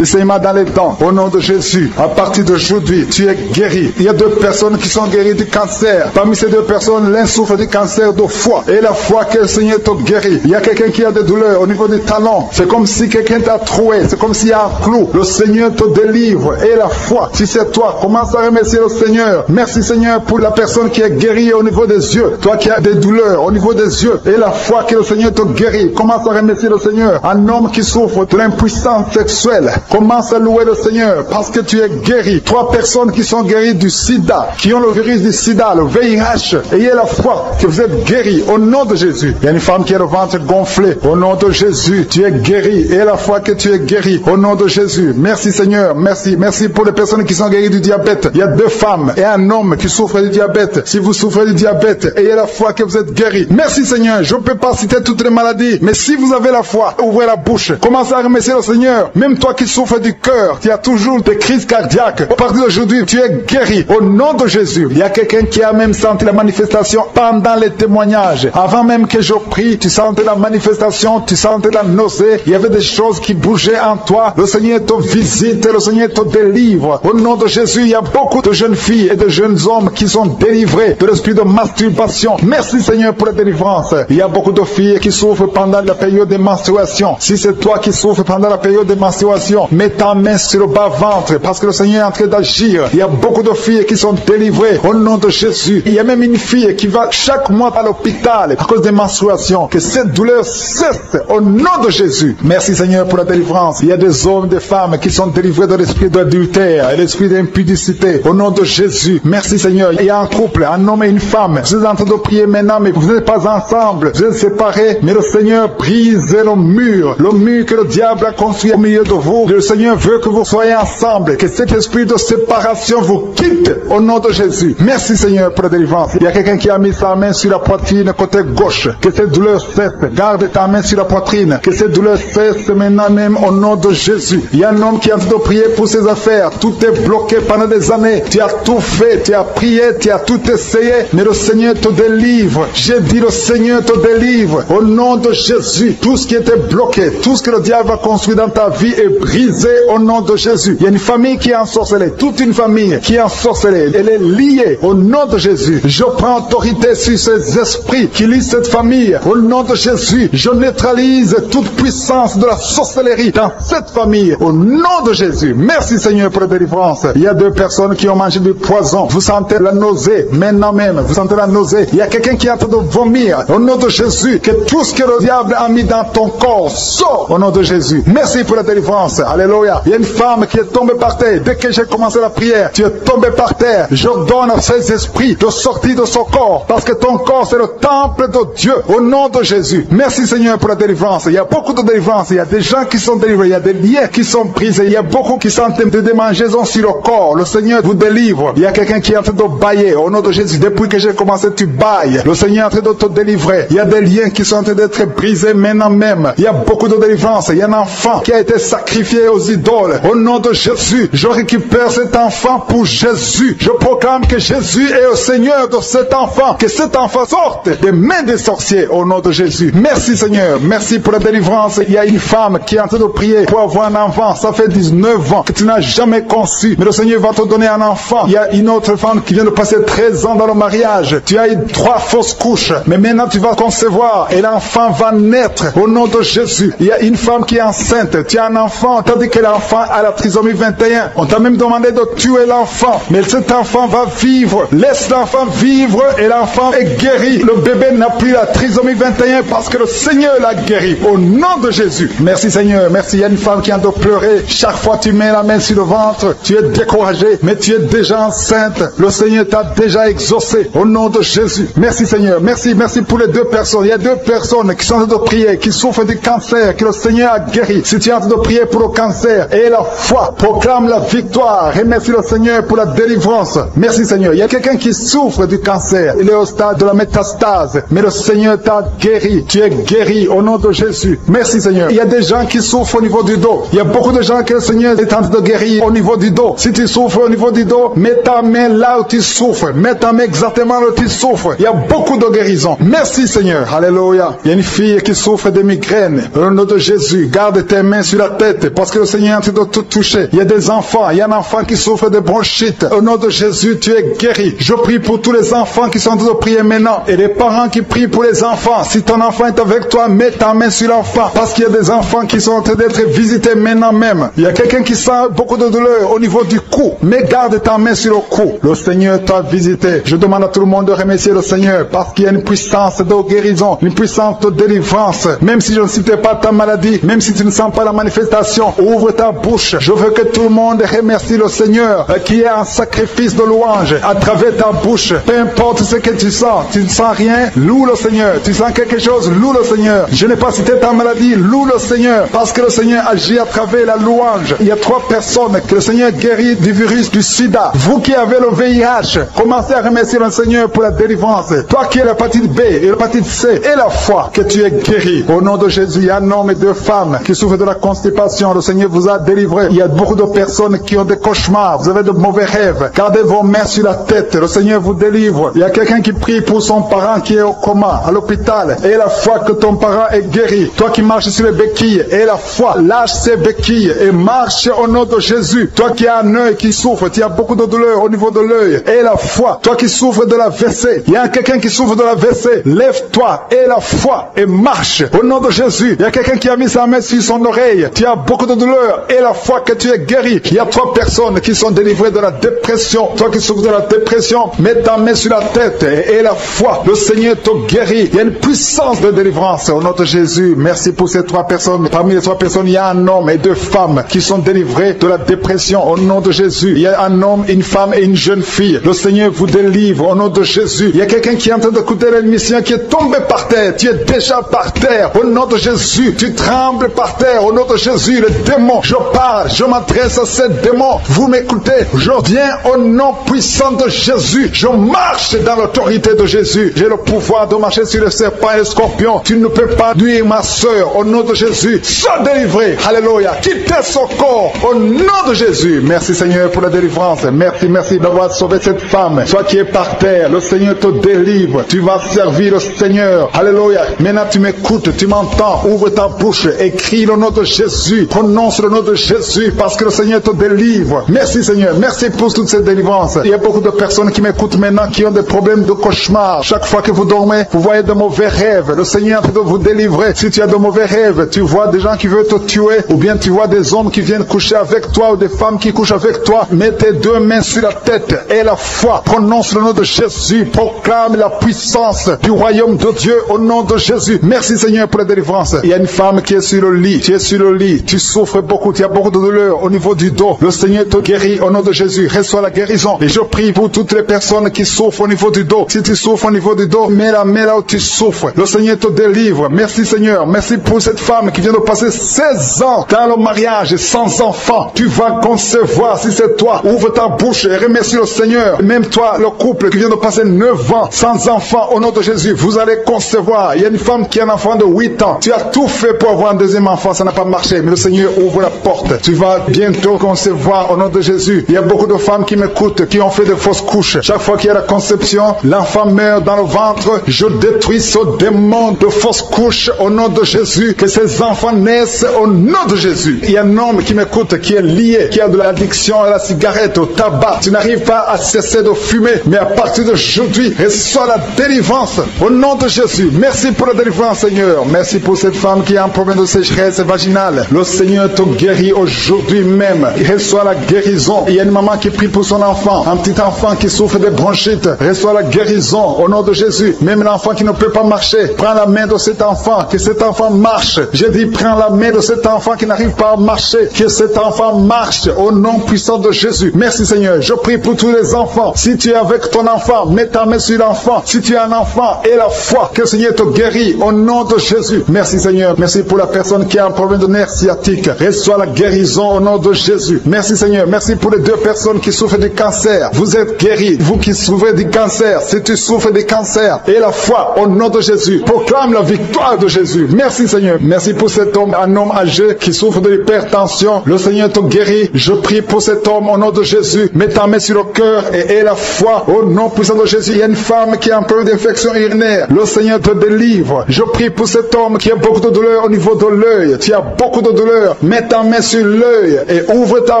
Speaker 2: dans les dents. Au nom de Jésus, à partir d'aujourd'hui, tu es guéri. Il y a 2 personnes qui sont guéries du cancer. Parmi ces 2 personnes, l'un souffre du cancer de foie. Et la foi que le Seigneur te guérit. Il y a quelqu'un qui a des douleurs au niveau du talon. C'est comme si quelqu'un t'a troué. C'est comme s'il y a un clou. Le Seigneur te délivre. Et la foi, si c'est toi, commence à remercier le Seigneur. Merci Seigneur pour la personne qui est guérie au niveau des yeux. Toi qui as des douleurs au niveau des yeux. Et la foi que le Seigneur te guérit. Commence à remercier le Seigneur. Un homme qui souffre de l'impuissance sexuelle. Commence à louer le Seigneur parce que tu es guéri. 3 personnes qui sont guéries du sida, qui ont le virus du sida, le VIH. Ayez la foi que vous êtes guéri au nom de Jésus. Il y a une femme qui a le ventre gonflé. Au nom de Jésus, tu es guéri. Ayez la foi que tu es guéri au nom de Jésus. Merci Seigneur. Merci. Merci pour les personnes qui sont guéries du diabète. Il y a 2 femmes et un homme qui souffrent du diabète. Si vous souffrez du diabète, ayez la foi que vous êtes guéri. Merci Seigneur. Je ne peux pas citer toutes les maladies, mais si vous avez la foi, ouvrez la bouche. Commencez à remercier le Seigneur. Même toi qui souffres du cœur, qui as toujours des crises cardiaques, à partir d'aujourd'hui, tu es guéri au nom de Jésus. Il y a quelqu'un qui a même senti la manifestation pendant les témoignages. Avant même que je prie, tu sentais la manifestation, tu sentais la nausée. Il y avait des choses qui bougeaient en toi. Le Seigneur te visite, le Seigneur te délivre. Au nom de Jésus, il y a beaucoup de jeunes filles et de jeunes hommes qui sont délivrés de l'esprit de masturbation. Merci Seigneur pour la délivrance. Il y a beaucoup de filles qui souffrent pendant la période de menstruation. Si c'est toi qui souffres pendant la période de menstruation, mets ta main sur le bas-ventre parce que le Seigneur est en train d'agir. Il y a beaucoup de filles qui sont délivrées au nom de Jésus. Il y a même une fille qui va chaque mois à l'hôpital à cause des menstruations. Que cette douleur cesse au nom de Jésus. Merci Seigneur pour la délivrance. Il y a des hommes, des femmes qui sont délivrés de l'esprit d'adultère et l'esprit d'impudicité au nom de Jésus. Merci Seigneur. Il y a un couple, un homme et une femme. Vous êtes en train de prier maintenant, mais vous n'êtes pas ensemble. Vous êtes séparés, mais le Seigneur brise le mur que le diable a construit au milieu de vous. Le Seigneur veut que vous soyez ensemble, que cet esprit de séparation vous quitte au nom de Jésus. Merci Seigneur pour la délivrance. Il y a quelqu'un qui a mis sa main sur la poitrine côté gauche. Que cette douleur cesse. Garde ta main sur la poitrine. Que cette douleur cesse maintenant même au nom de Jésus. Il y a un homme qui est en train de prier pour ses affaires. Tout est bloqué pendant des années. Tu as tout fait, tu as prié, tu as tout essayé, mais le Seigneur te délivre. J'ai dit le Seigneur te délivre. Au nom de Jésus, tout ce qui était bloqué, tout ce que le diable a construit dans ta vie est brisé au nom de Jésus. Il y a une famille qui est ensorcelée, toute une famille qui est ensorcelée. Elle est liée au nom de Jésus. Je prends autorité sur ces esprits qui lient cette famille. Au nom de Jésus, je neutralise toute puissance de la sorcellerie dans cette famille. Au nom de Jésus. Merci Seigneur pour la délivrance. Il y a 2 personnes qui ont mangé du poison. Vous sentez la nausée maintenant même. Vous sentez la nausée. Il y a quelqu'un qui est en train de vomir. Au nom de Jésus, que tout ce que le diable a mis dans ton corps sort au nom de Jésus. Merci pour la délivrance. Alléluia. Il y a une femme qui est tombée par terre. Dès que j'ai commencé la prière, tu es tombé par terre. Je donne à ces esprits de sortir de son corps parce que ton corps c'est le temple de Dieu au nom de Jésus. Merci Seigneur pour la délivrance. Il y a beaucoup de délivrance. Il y a des gens qui sont délivrés. Il y a des liens qui sont brisés. Il y a beaucoup qui sentent des démangeaisons sur le corps. Le Seigneur vous délivre. Il y a quelqu'un qui est en train de bailler au nom de Jésus. Depuis que j'ai commencé, tu bailles. Le Seigneur est en train de te délivrer. Il y a des liens qui sont en train d'être brisés maintenant même. Il y a beaucoup de délivrance. Il y a un enfant qui a été sacrifié aux idoles. Au nom de Jésus, je récupère cet enfant pour Jésus. Je proclame que Jésus est le Seigneur de cet enfant. Que cet enfant sorte des mains des sorciers au nom de Jésus. Merci Seigneur. Merci pour la délivrance. Il y a une femme qui est en train de prier pour avoir un enfant. Ça fait 19 ans que tu n'as jamais conçu. Mais le Seigneur va te donner un enfant. Il y a une autre femme qui vient de passer 13 ans dans le mariage. Tu as eu 3 fausses couches. Mais maintenant tu vas concevoir et l'enfant va naître au nom de Jésus. Il y a une femme qui est enceinte. Tu as un enfant. Tandis que l'enfant a la trisomie 21. On t'a même demandé de tuer l'enfant. Mais cet enfant va vivre. Laisse l'enfant vivre et l'enfant est guéri. Le bébé n'a plus la trisomie 21 parce que le Seigneur l'a guéri. Au nom de Jésus. Merci Seigneur. Merci. Il y a une femme qui a de pleurer. Chaque fois tu mets la main sur le ventre, tu es découragé, mais tu es déjà enceinte. Le Seigneur t'a déjà exaucé. Au nom de Jésus. Merci Seigneur. Merci. Merci pour les 2 personnes. Il y a 2 personnes qui sont en train de prier, qui souffrent du cancer, que le Seigneur a guéri. Si tu es en train de prier pour le cancer, et la foi, proclame la victoire. Remercie le Seigneur pour la délivrance. Merci Seigneur. Il y a quelqu'un qui souffre du cancer. Il est au stade de la métastase. Mais le Seigneur t'a guéri. Tu es guéri au nom de Jésus. Merci Seigneur. Il y a des gens qui souffrent au niveau du dos. Il y a beaucoup de gens que le Seigneur est en train de guérir au niveau du dos. Si tu souffres au niveau du dos, mets ta main là où tu souffres. Mets ta main exactement là où tu souffres. Il y a beaucoup de guérisons. Merci Seigneur. Alléluia. Il y a une fille qui souffre de migraines. Au nom de Jésus, garde tes mains sur la tête parce que le Seigneur est en train de tout toucher. Il y a des enfants. Il y a un enfant qui souffre de bronchite. Au nom de Jésus, tu es guéri. Je prie pour tous les enfants qui sont en train de prier maintenant et les parents qui prient pour les enfants. Si ton enfant est avec toi, mets ta main sur l'enfant parce qu'il y a des enfants qui sont en train d'être visités maintenant même. Il y a quelqu'un qui sent beaucoup de douleur au niveau du cou. Mais garde ta main sur le cou. Le Seigneur t'a visité. Je demande à tout le monde de remercier le Seigneur parce qu'il y a une puissance de guérison, une puissance de délivrance. Même si je ne citais pas ta maladie, même si tu ne sens pas la manifestation, ouvre ta bouche. Je veux que tout le monde remercie le Seigneur qui est un sacrifice de louange à travers ta bouche. Peu importe ce que tu sens. Tu ne sens rien, loue le Seigneur. Tu sens quelque chose, loue le Seigneur. Je n'ai pas cité ta maladie, loue le Seigneur. Parce que le Seigneur agit à travers la louange. Il y a 3 personnes que le Seigneur guérit du virus du sida. Vous qui avez le VIH, commencez à remercier le Seigneur pour la délivrance. Toi qui as l'hépatite B et l'hépatite C et la foi, que tu es guéri. Au nom de Jésus, il y a un homme et 2 femmes qui souffrent de la constipation. Le Seigneur vous a délivré. Il y a beaucoup de personnes qui ont des cauchemars. Vous avez de mauvais rêves. Gardez vos mains sur la tête. Le Seigneur vous délivre. Il y a quelqu'un qui prie pour son parent qui est au coma, à l'hôpital. Et la foi que ton parent est guéri. Toi qui marches sur les béquilles, et la foi, lâche ces béquilles et marche au nom de Jésus. Toi qui as un œil qui souffre, tu as beaucoup de douleur au niveau de l'œil. Et la foi, toi qui souffres de la WC, il y a quelqu'un qui souffre de la WC. Lève-toi et la foi et marche au nom de Jésus. Il y a quelqu'un qui a mis sa main sur son oreille. Tu as beaucoup de douleur et la foi que tu es guéri. Il y a 3 personnes qui sont délivrées de la dépression. Toi qui souffres de la dépression, mets ta main sur la tête et la foi. Le Seigneur te guérit. Il y a une puissance de délivrance au nom de Jésus. Merci pour ces 3 personnes. Parmi les 3 personnes, il y a un homme et 2 femmes qui sont délivrés de la dépression au nom de Jésus. Il y a un homme, une femme et une jeune fille. Le Seigneur vous délivre au nom de Jésus. Il y a quelqu'un qui est en train d'écouter l'émission qui est tombé par terre. Tu es déjà par terre au nom de Jésus. Tu trembles par terre au nom de Jésus. Le démon, je parle, je m'adresse à ces démons. Vous m'écoutez, je viens au nom puissant de Jésus. Je marche dans l'autorité de Jésus. J'ai le pouvoir de marcher sur les serpents et les scorpions. Tu ne peux pas nuire ma soeur au nom de Jésus. Sois délivré. Alléluia. Quittez son corps au nom de Jésus. Merci Seigneur pour la délivrance. Merci d'avoir sauvé cette femme. Toi qui es par terre, le Seigneur te délivre. Tu vas servir le Seigneur. Alléluia. Maintenant tu m'écoutes, tu m'entends. Ouvre ta bouche et crie le nom de Jésus. Prononce le nom de Jésus parce que le Seigneur te délivre. Merci Seigneur. Merci pour toute cette délivrance. Il y a beaucoup de personnes qui m'écoutent maintenant qui ont des problèmes de cauchemar. Chaque fois que vous dormez, vous voyez de mauvais rêves. Le Seigneur est en train de vous délivrer. Si tu as de mauvais rêves, tu vois des gens qui veulent te tuer ou bien tu vois des hommes qui viennent coucher avec toi ou des femmes qui couchent avec toi. Mets tes 2 mains sur la tête et la foi. Prononce le nom de Jésus. Proclame la puissance du royaume de Dieu au nom de Jésus. Merci Seigneur pour la délivrance. Il y a une femme qui est sur le lit. Tu es sur le lit. Tu souffres beaucoup. Tu as beaucoup de douleur au niveau du dos. Le Seigneur te guérit au nom de Jésus. Reçois la guérison. Et je prie pour toutes les personnes qui souffrent au niveau du dos. Si tu souffres au niveau du dos, mets la main là où tu souffres. Le Seigneur te délivre. Merci Seigneur. Merci pour cette femme qui vient de passer 16 ans dans le mariage sans enfant. Tu vas concevoir si c'est toi. Ouvre ta bouche et remercie le Seigneur. Même toi, le couple qui vient de passer 9 ans sans enfant au nom de Jésus, vous allez concevoir. Il y a une femme qui a un enfant de 8 ans. Tu as tout fait pour avoir un deuxième enfant, ça n'a pas marché. Mais le Seigneur ouvre la porte. Tu vas bientôt concevoir au nom de Jésus. Il y a beaucoup de femmes qui m'écoutent, qui ont fait de fausses couches. Chaque fois qu'il y a la conception, l'enfant meurt dans le ventre. Je détruis ce démon de fausses couches au nom de Jésus. Que ces enfants naissent au nom de Jésus. Il y a un homme qui m'écoute, qui est lié, qui a de l'addiction à la cigarette, au tabac. Tu n'arrives pas à cesser de fumer, mais à partir d'aujourd'hui, reçois la délivrance au nom de Jésus. Merci pour la délivrance, Seigneur. Merci pour cette femme qui a un problème de sécheresse vaginale. Le Seigneur te guérit aujourd'hui même. Reçois la guérison. Il y a une maman qui prie pour son enfant, un petit enfant qui souffre de bronchite. Reçois la guérison au nom de Jésus. Même l'enfant qui ne peut pas marcher, prends la main de cet enfant, que cet enfant marche. J'ai dit, prends la main de cet enfant qui n'arrive pas à marcher, que cet enfant marche au nom puissant de Jésus. Merci Seigneur. Je prie pour tous les enfants. Si tu es avec ton enfant, mets ta main sur l'enfant. Si tu es un enfant, et la foi, que le Seigneur te guérit au nom de Jésus. Merci Seigneur. Merci pour la personne qui a un problème de nerf sciatique. Reçois la guérison au nom de Jésus. Merci Seigneur. Merci pour les 2 personnes qui souffrent du cancer. Vous êtes guéris. Vous qui souffrez du cancer, si tu souffres du cancer, et la foi au nom de Jésus. Proclame la victoire de Jésus. Merci Seigneur. Merci pour cet homme, un homme âgé qui souffre de l'hypertension. Le Seigneur te guérit. Je prie pour cet homme au nom de Jésus. Mets ta main sur le cœur et la foi au nom puissant de Jésus. Il y a une femme qui a un peu d'infection urinaire. Le Seigneur te délivre. Je prie pour cet homme qui a beaucoup de douleur au niveau de l'œil. Tu as beaucoup de douleur. Mets ta main sur l'œil et ouvre ta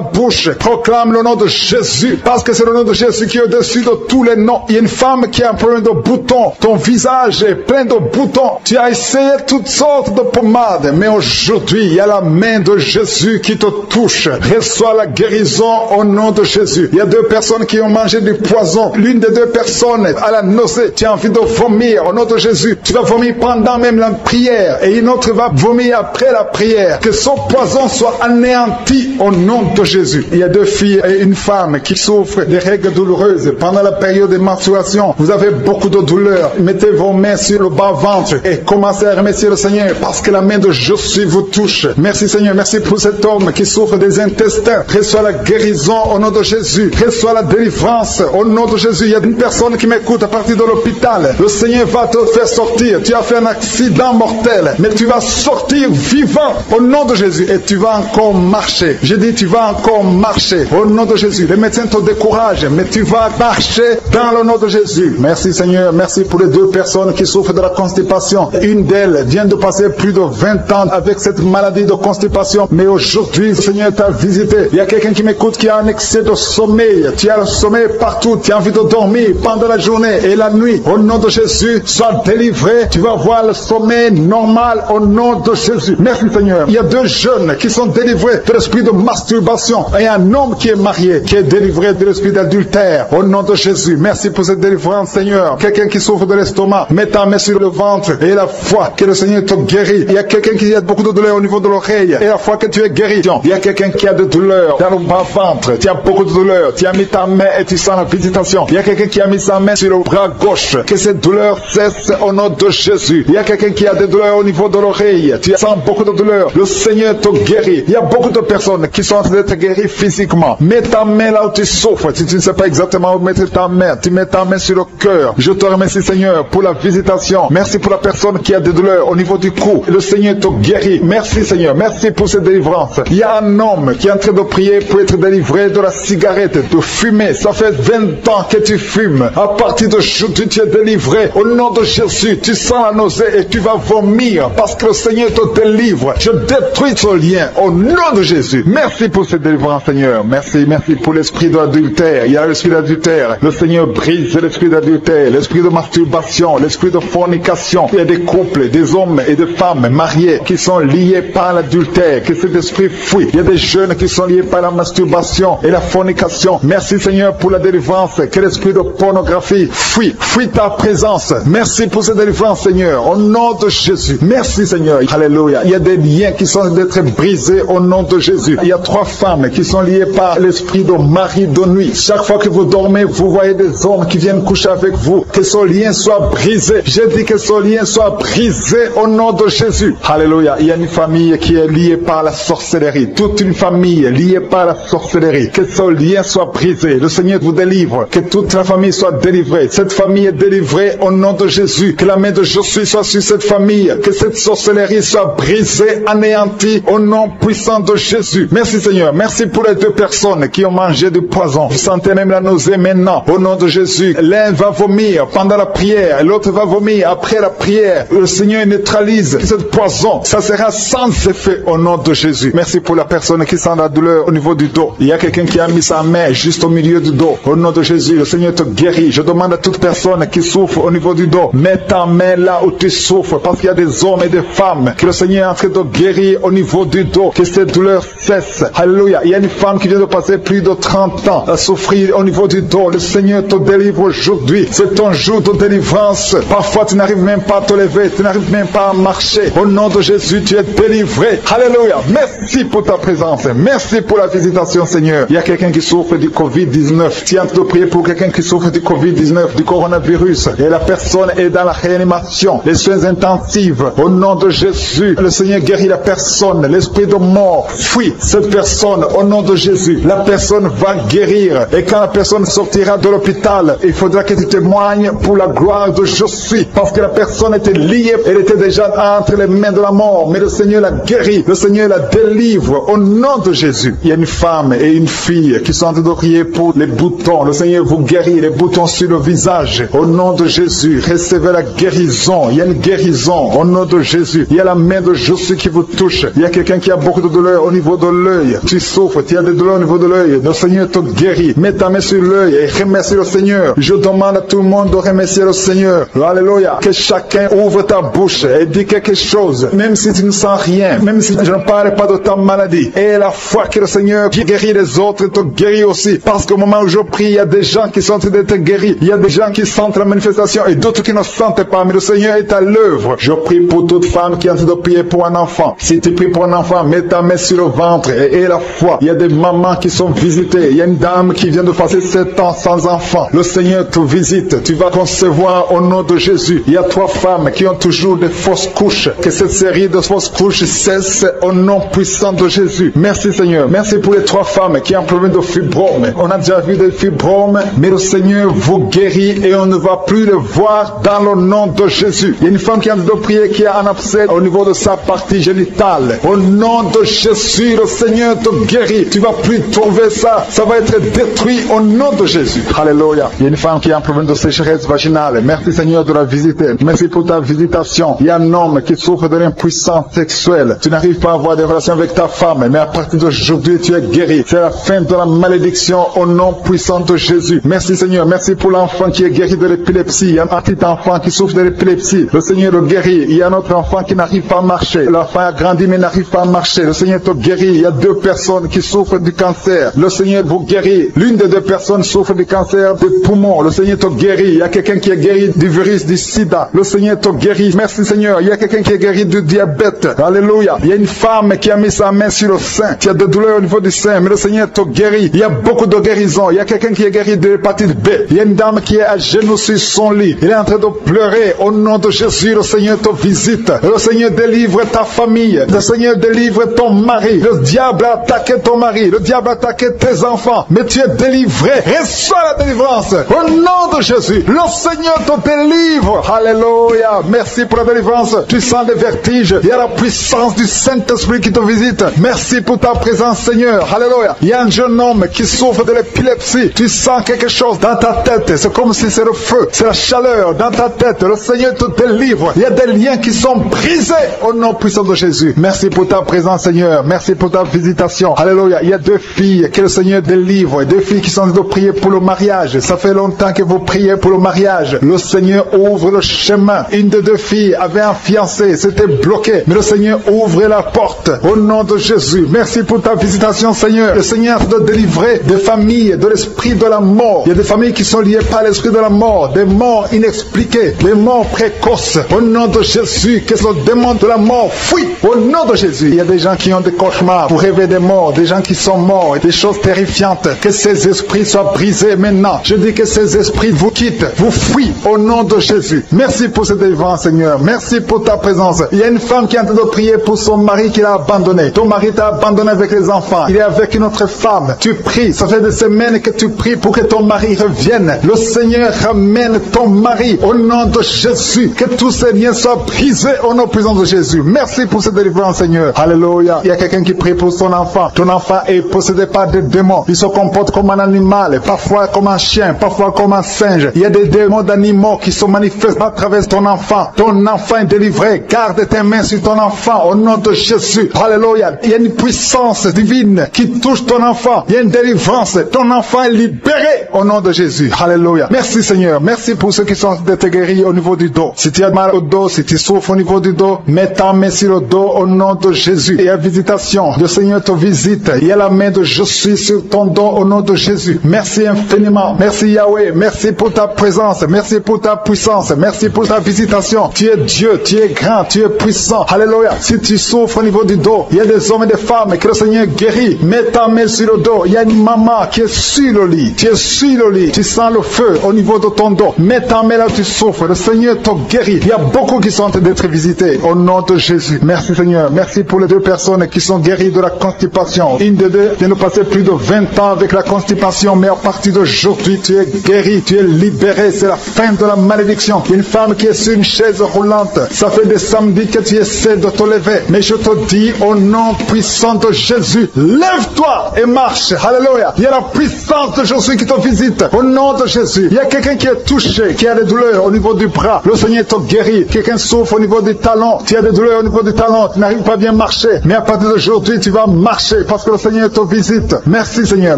Speaker 2: bouche. Proclame le nom de Jésus. Parce que c'est le nom de Jésus qui est au-dessus de tous les noms. Il y a une femme qui a un problème de boutons. Ton visage est plein de boutons. Tu as essayé toutes sortes de pommades. Mais aujourd'hui, il y a la main de Jésus qui te touche. Reçois la guérison au nom de Jésus. Il y a 2 personnes qui ont mangé du poison. L'une des 2 personnes a la nausée. Tu as envie de vomir au nom de Jésus. Tu vas vomir pendant même la prière. Et une autre va vomir après la prière. Que son poison soit anéanti au nom de Jésus. Il y a 2 filles et une femme qui souffrent des règles douloureuses pendant la période de menstruation, vous avez beaucoup de douleur, mettez vos mains sur le bas-ventre et commencez à remercier le Seigneur parce que la main de Jésus vous touche. Merci Seigneur, merci pour cet homme qui souffre des intestins. Reçois la guérison au nom de Jésus. Reçois la délivrance au nom de Jésus. Il y a une personne qui m'écoute à partir de l'hôpital. Le Seigneur va te faire sortir. Tu as fait un accident mortel, mais tu vas sortir vivant au nom de Jésus et tu vas encore marcher. Je dis tu vas encore marcher au nom de Jésus. Les médecins te découragent, mais tu vas marcher dans le nom de Jésus. Merci Seigneur, merci pour les 2 personnes qui souffrent de la constipation. Une d'elles vient de passer plus de 20 ans avec cette maladie de constipation, mais aujourd'hui, le Seigneur t'a visité. Il y a quelqu'un qui m'écoute qui a un excès de sommeil. Tu as le sommeil partout, tu as envie de dormir pendant la journée et la nuit. Au nom de Jésus, sois délivré. Tu vas voir le sommeil normal au nom de Jésus. Merci Seigneur. Il y a 2 jeunes qui sont délivrés de l'esprit de masturbation et un homme qui est marié, qui est délivré de l'esprit d'adultère. Au nom de Jésus, merci pour cette délivrance Seigneur. Quelqu'un qui souffre de l'estomac, mets ta main sur le ventre et la foi que le Seigneur te guérit. Il y a quelqu'un qui a beaucoup de douleur au niveau de l'oreille et la foi que tu es guéri. Il y a quelqu'un qui a de douleur dans le bas-ventre. Tu as beaucoup de douleur. Tu as mis ta main et tu sens la visitation. Il y a quelqu'un qui a mis sa main sur le bras gauche. Que cette douleur cesse au nom de Jésus. Il y a quelqu'un qui a des douleurs au niveau de l'oreille. Tu sens beaucoup de douleur. Le Seigneur te guérit. Il y a beaucoup de personnes qui sont en train d'être guéries physiquement. Mets ta main là où tu souffres. Si tu ne sais pas exactement où mettre ta main, tu mets ta main sur le cœur. Je te remercie Seigneur pour la visitation. Merci pour la personne qui a des douleurs au niveau du cou. Le Seigneur te guérit. Merci Seigneur. Merci pour cette délivrance. Il y a un homme qui est en train de prier pour être délivré de la cigarette, de fumer. Ça fait 20 ans que tu fumes. À partir d'aujourd'hui, tu es délivré. Au nom de Jésus, tu sens la nausée et tu vas vomir parce que le Seigneur te délivre. Je détruis ce lien au nom de Jésus. Merci pour cette délivrance Seigneur. Merci pour l'esprit de l'adultère. Il y a l'esprit d'adultère. Le Seigneur brise l'esprit d'adultère, l'esprit de masturbation, l'esprit de fornication. Il y a des couples, des hommes et des femmes mariés qui sont liés par l'adultère. Que cet esprit fuit. Il y a des jeunes qui sont liés par la masturbation et la fornication. Merci Seigneur pour la délivrance. Que l'esprit de pornographie fuit. Fuit ta présence. Merci pour cette délivrance Seigneur. Au nom de Jésus. Merci Seigneur. Alléluia. Il y a des liens qui sont d'être brisés au nom de Jésus. Il y a 3 femmes qui sont liées par l'esprit de mari de nuit. Chaque fois que vous dormez, vous voyez des hommes qui viennent coucher avec vous. Que ce lien soit brisé. J'ai dit que ce lien soit brisé au nom de Jésus. Alléluia. Il y a une famille qui est liée par la sorcellerie. Toute une famille liée par la sorcellerie. Que ce lien soit brisé. Le Seigneur vous délivre. Que toute la famille soit délivrée. Cette famille est délivrée au nom de Jésus. Que la main de Jésus soit sur cette famille. Que cette sorcellerie soit brisée, anéantie au nom puissant de Jésus. Merci Seigneur. Merci pour les 2 personnes qui ont mangé du poison. Vous sentez même la nausée maintenant. Au nom de Jésus. L'un va vomir pendant la prière. L'autre va vomir après la prière. Le Seigneur neutralise cette poison. Ça sera sans effet au nom de Jésus. Merci pour la personne qui sent la douleur au niveau du dos. Il y a quelqu'un qui a mis sa main juste au milieu du dos. Au nom de Jésus, le Seigneur te guérit. Je demande à toute personne qui souffre au niveau du dos, mets ta main là où tu souffres, parce qu'il y a des hommes et des femmes que le Seigneur est en train de guérir au niveau du dos. Que cette douleur cesse. Alléluia. Il y a une femme qui vient de passer plus de 30 ans à souffrir au niveau du dos. Le Seigneur te délivre aujourd'hui. C'est ton jour de délivrance. Parfois, tu n'arrives même pas à te lever. Tu n'arrives même pas à marcher. Au nom de Jésus, tu es délivré. Alléluia. Merci pour ta présence. Merci pour la visitation, Seigneur. Il y a quelqu'un qui souffre du Covid-19. Tu es en train de prier pour quelqu'un qui souffre du Covid-19, du coronavirus. Et la personne est dans la réanimation, les soins intensifs. Au nom de Jésus, le Seigneur guérit la personne. L'esprit de mort fuit cette personne. Au nom de Jésus, la personne va guérir. Et quand la personne sortira de l'hôpital, il faudra que tu témoignes pour la gloire de Jésus. Parce que la personne était liée, elle était déjà entre les mains de la mort. Mais le Seigneur la guérit, le Seigneur la délivre. Au nom de Jésus, il y a une femme et une fille qui sont en train de prier pour les boutons. Le Seigneur vous guérit, les boutons sur le visage. Au nom de Jésus, recevez la guérison. Il y a une guérison. Au nom de Jésus, il y a la main de Jésus qui vous touche. Il y a quelqu'un qui a beaucoup de douleur au niveau de l'œil. Tu souffres, tu as des douleurs au niveau de l'œil. Le Seigneur te guérit. Mets ta main sur l'œil et remercie le Seigneur. Je demande à tout le monde de remercier le Seigneur. Alléluia. Que chacun ouvre ta bouche et dit quelque chose. Même si tu ne sens rien, même si je ne parle pas de ta maladie. Et la foi que le Seigneur qui guérit les autres te guérit aussi. Parce qu'au moment où je prie, il y a des gens qui sont en train d'être guéris. Il y a des gens qui sentent la manifestation et d'autres qui ne sentent pas. Mais le Seigneur est à l'œuvre. Je prie pour toute femme qui est en train de prier pour un enfant. Si tu pries pour un enfant, mets ta main sur le ventre et la foi. Il y a des mamans qui sont visitées. Il y a une dame qui vient de passer 7 ans sans enfant. maintenant. Le Seigneur te visite. Tu vas concevoir au nom de Jésus. Il y a 3 femmes qui ont toujours des fausses couches. Que cette série de fausses couches cesse au nom puissant de Jésus. Merci Seigneur. Merci pour les 3 femmes qui ont un problème de fibrome. On a déjà vu des fibromes, mais le Seigneur vous guérit et on ne va plus le voir dans le nom de Jésus. Il y a une femme qui a de prier qui a un abcès au niveau de sa partie génitale. Au nom de Jésus, le Seigneur te guérit. Tu vas plus trouver ça. Ça va être détruit au nom de Jésus. Alléluia. Il y a une femme qui a un problème de sécheresse vaginale. Merci Seigneur de la visiter. Merci pour ta visitation. Il y a un homme qui souffre de l'impuissance sexuelle. Tu n'arrives pas à avoir des relations avec ta femme, mais à partir d'aujourd'hui, tu es guéri. C'est la fin de la malédiction au nom puissant de Jésus. Merci Seigneur. Merci pour l'enfant qui est guéri de l'épilepsie. Il y a un petit enfant qui souffre de l'épilepsie. Le Seigneur le guérit. Il y a un autre enfant qui n'arrive pas à marcher. L'enfant a grandi mais n'arrive pas à marcher. Le Seigneur te guérit. Il y a 2 personnes qui souffrent du cancer. Le Seigneur vous guérit. L'une des 2 personnes souffre du cancer des poumons. Le Seigneur te guérit. Il y a quelqu'un qui est guéri du virus du sida. Le Seigneur te guérit. Merci Seigneur. Il y a quelqu'un qui est guéri du diabète. Alléluia. Il y a une femme qui a mis sa main sur le sein. Qui a des douleurs au niveau du sein. Mais le Seigneur te guérit. Il y a beaucoup de guérisons. Il y a quelqu'un qui est guéri de l'hépatite B. Il y a une dame qui est à genoux sur son lit. Il est en train de pleurer. Au nom de Jésus, le Seigneur te visite. Le Seigneur délivre ta famille. Le Seigneur délivre ton mari. Le diable a attaqué ton mari. Le diable a attaqué tes enfants. Mais tu es délivré. Reçois la délivrance. Au nom de Jésus, le Seigneur te délivre. Alléluia. Merci pour la délivrance. Tu sens des vertiges. Il y a la puissance du Saint-Esprit qui te visite. Merci pour ta présence, Seigneur. Alléluia. Il y a un jeune homme qui souffre de l'épilepsie. Tu sens quelque chose dans ta tête. C'est comme si c'est le feu. C'est la chaleur dans ta tête. Le Seigneur te délivre. Il y a des liens qui sont brisés au nom puissant de Jésus. Merci pour ta présence, Seigneur. Merci pour ta visitation. Alléluia. Il y a 2 filles que le Seigneur délivre. 2 filles qui sont en train de prier pour le mariage. Ça fait longtemps que vous priez pour le mariage. Le Seigneur ouvre le chemin. Une des 2 filles avait un fiancé. C'était bloqué. Mais le Seigneur ouvre la porte. Au nom de Jésus. Merci pour ta visitation, Seigneur. Le Seigneur de délivrer des familles de l'esprit de la mort. Il y a des familles qui sont liées par l'esprit de la mort. Des morts inexpliquées. Des morts précoces. Au nom de Jésus. Que le démon de la mort fuit. Au nom de Jésus. Il y a des gens qui ont des cauchemars pour rêver des morts. Des gens qui sont morts. Et des choses terrifiantes. Que ces esprits soient brisés maintenant. Je dis que ces esprits vous quittent. Vous fuient. Au nom de Jésus. Merci pour cette délivrance, Seigneur. Merci pour ta présence. Il y a une femme qui est en train de prier pour son mari qui l'a abandonné. Ton mari t'a abandonné avec les enfants. Il est avec une autre femme. Tu pries. Ça fait des semaines que tu pries pour que ton mari revienne. Le Seigneur ramène ton mari au nom de Jésus. Que tous ces liens soient brisés au nom puissant de Jésus. Merci pour cette délivrance, Seigneur. Alléluia. Il y a quelqu'un qui prie pour son enfant. Ton enfant est possédé par des démons. Il se comporte comme un animal, parfois comme un chien, parfois comme un singe. Il y a des démons d'animaux qui se manifestent à travers ton enfant. Ton enfant est délivré. Garde tes mains sur ton enfant au nom de Jésus. Alléluia. Il y a une puissance divine qui touche ton enfant. Il y a une délivrance. Ton enfant est libéré au nom de Jésus. Alléluia. Merci Seigneur. Merci pour ceux qui sont guéris au niveau du dos. Si tu as mal au dos, si tu souffres au niveau du dos, mets ta main sur le dos au nom de Jésus. Il y a visitation. Le Seigneur te visite. Il y a la main de je suis sur ton dos au nom de Jésus. Merci infiniment. Merci Yahweh. Merci pour ta présence. Merci pour ta puissance. Merci pour ta visitation. Tu es Dieu. Tu es grand. Tu es puissant. Alléluia. Si tu souffres au niveau du dos, il y a des hommes et des femmes que le Seigneur guérit. Mets ta main sur le dos. Il y a une maman qui est sur le lit. Tu es sur le lit. Tu sens le feu au niveau de ton dos. Mets ta main là où tu souffres. Le Seigneur te guérit. Il y a beaucoup qui sont en train d'être visités au nom de Jésus. Merci Seigneur. Merci pour les 2 personnes qui sont guéries de la constipation. Une des 2 vient de passer plus de 20 ans avec la constipation, mais à partir d'aujourd'hui, tu es guéri, tu es libéré. C'est la fin de la malédiction. Il y a une femme qui est sur une chaise roulante. Ça fait des samedis que tu essaies de te lever. Mais je te dis, au nom puissant de Jésus, lève-toi et marche. Alléluia. Il y a la puissance de Jésus qui te visite. Au nom de Jésus. Il y a quelqu'un qui est touché, qui a des douleurs au niveau du bras. Le Seigneur te guérit. Quelqu'un souffre au niveau du talon. Tu as des douleurs au niveau du talon. Tu n'arrives pas à bien marcher. Mais à partir d'aujourd'hui, tu vas marcher parce que le Seigneur te visite. Merci Seigneur.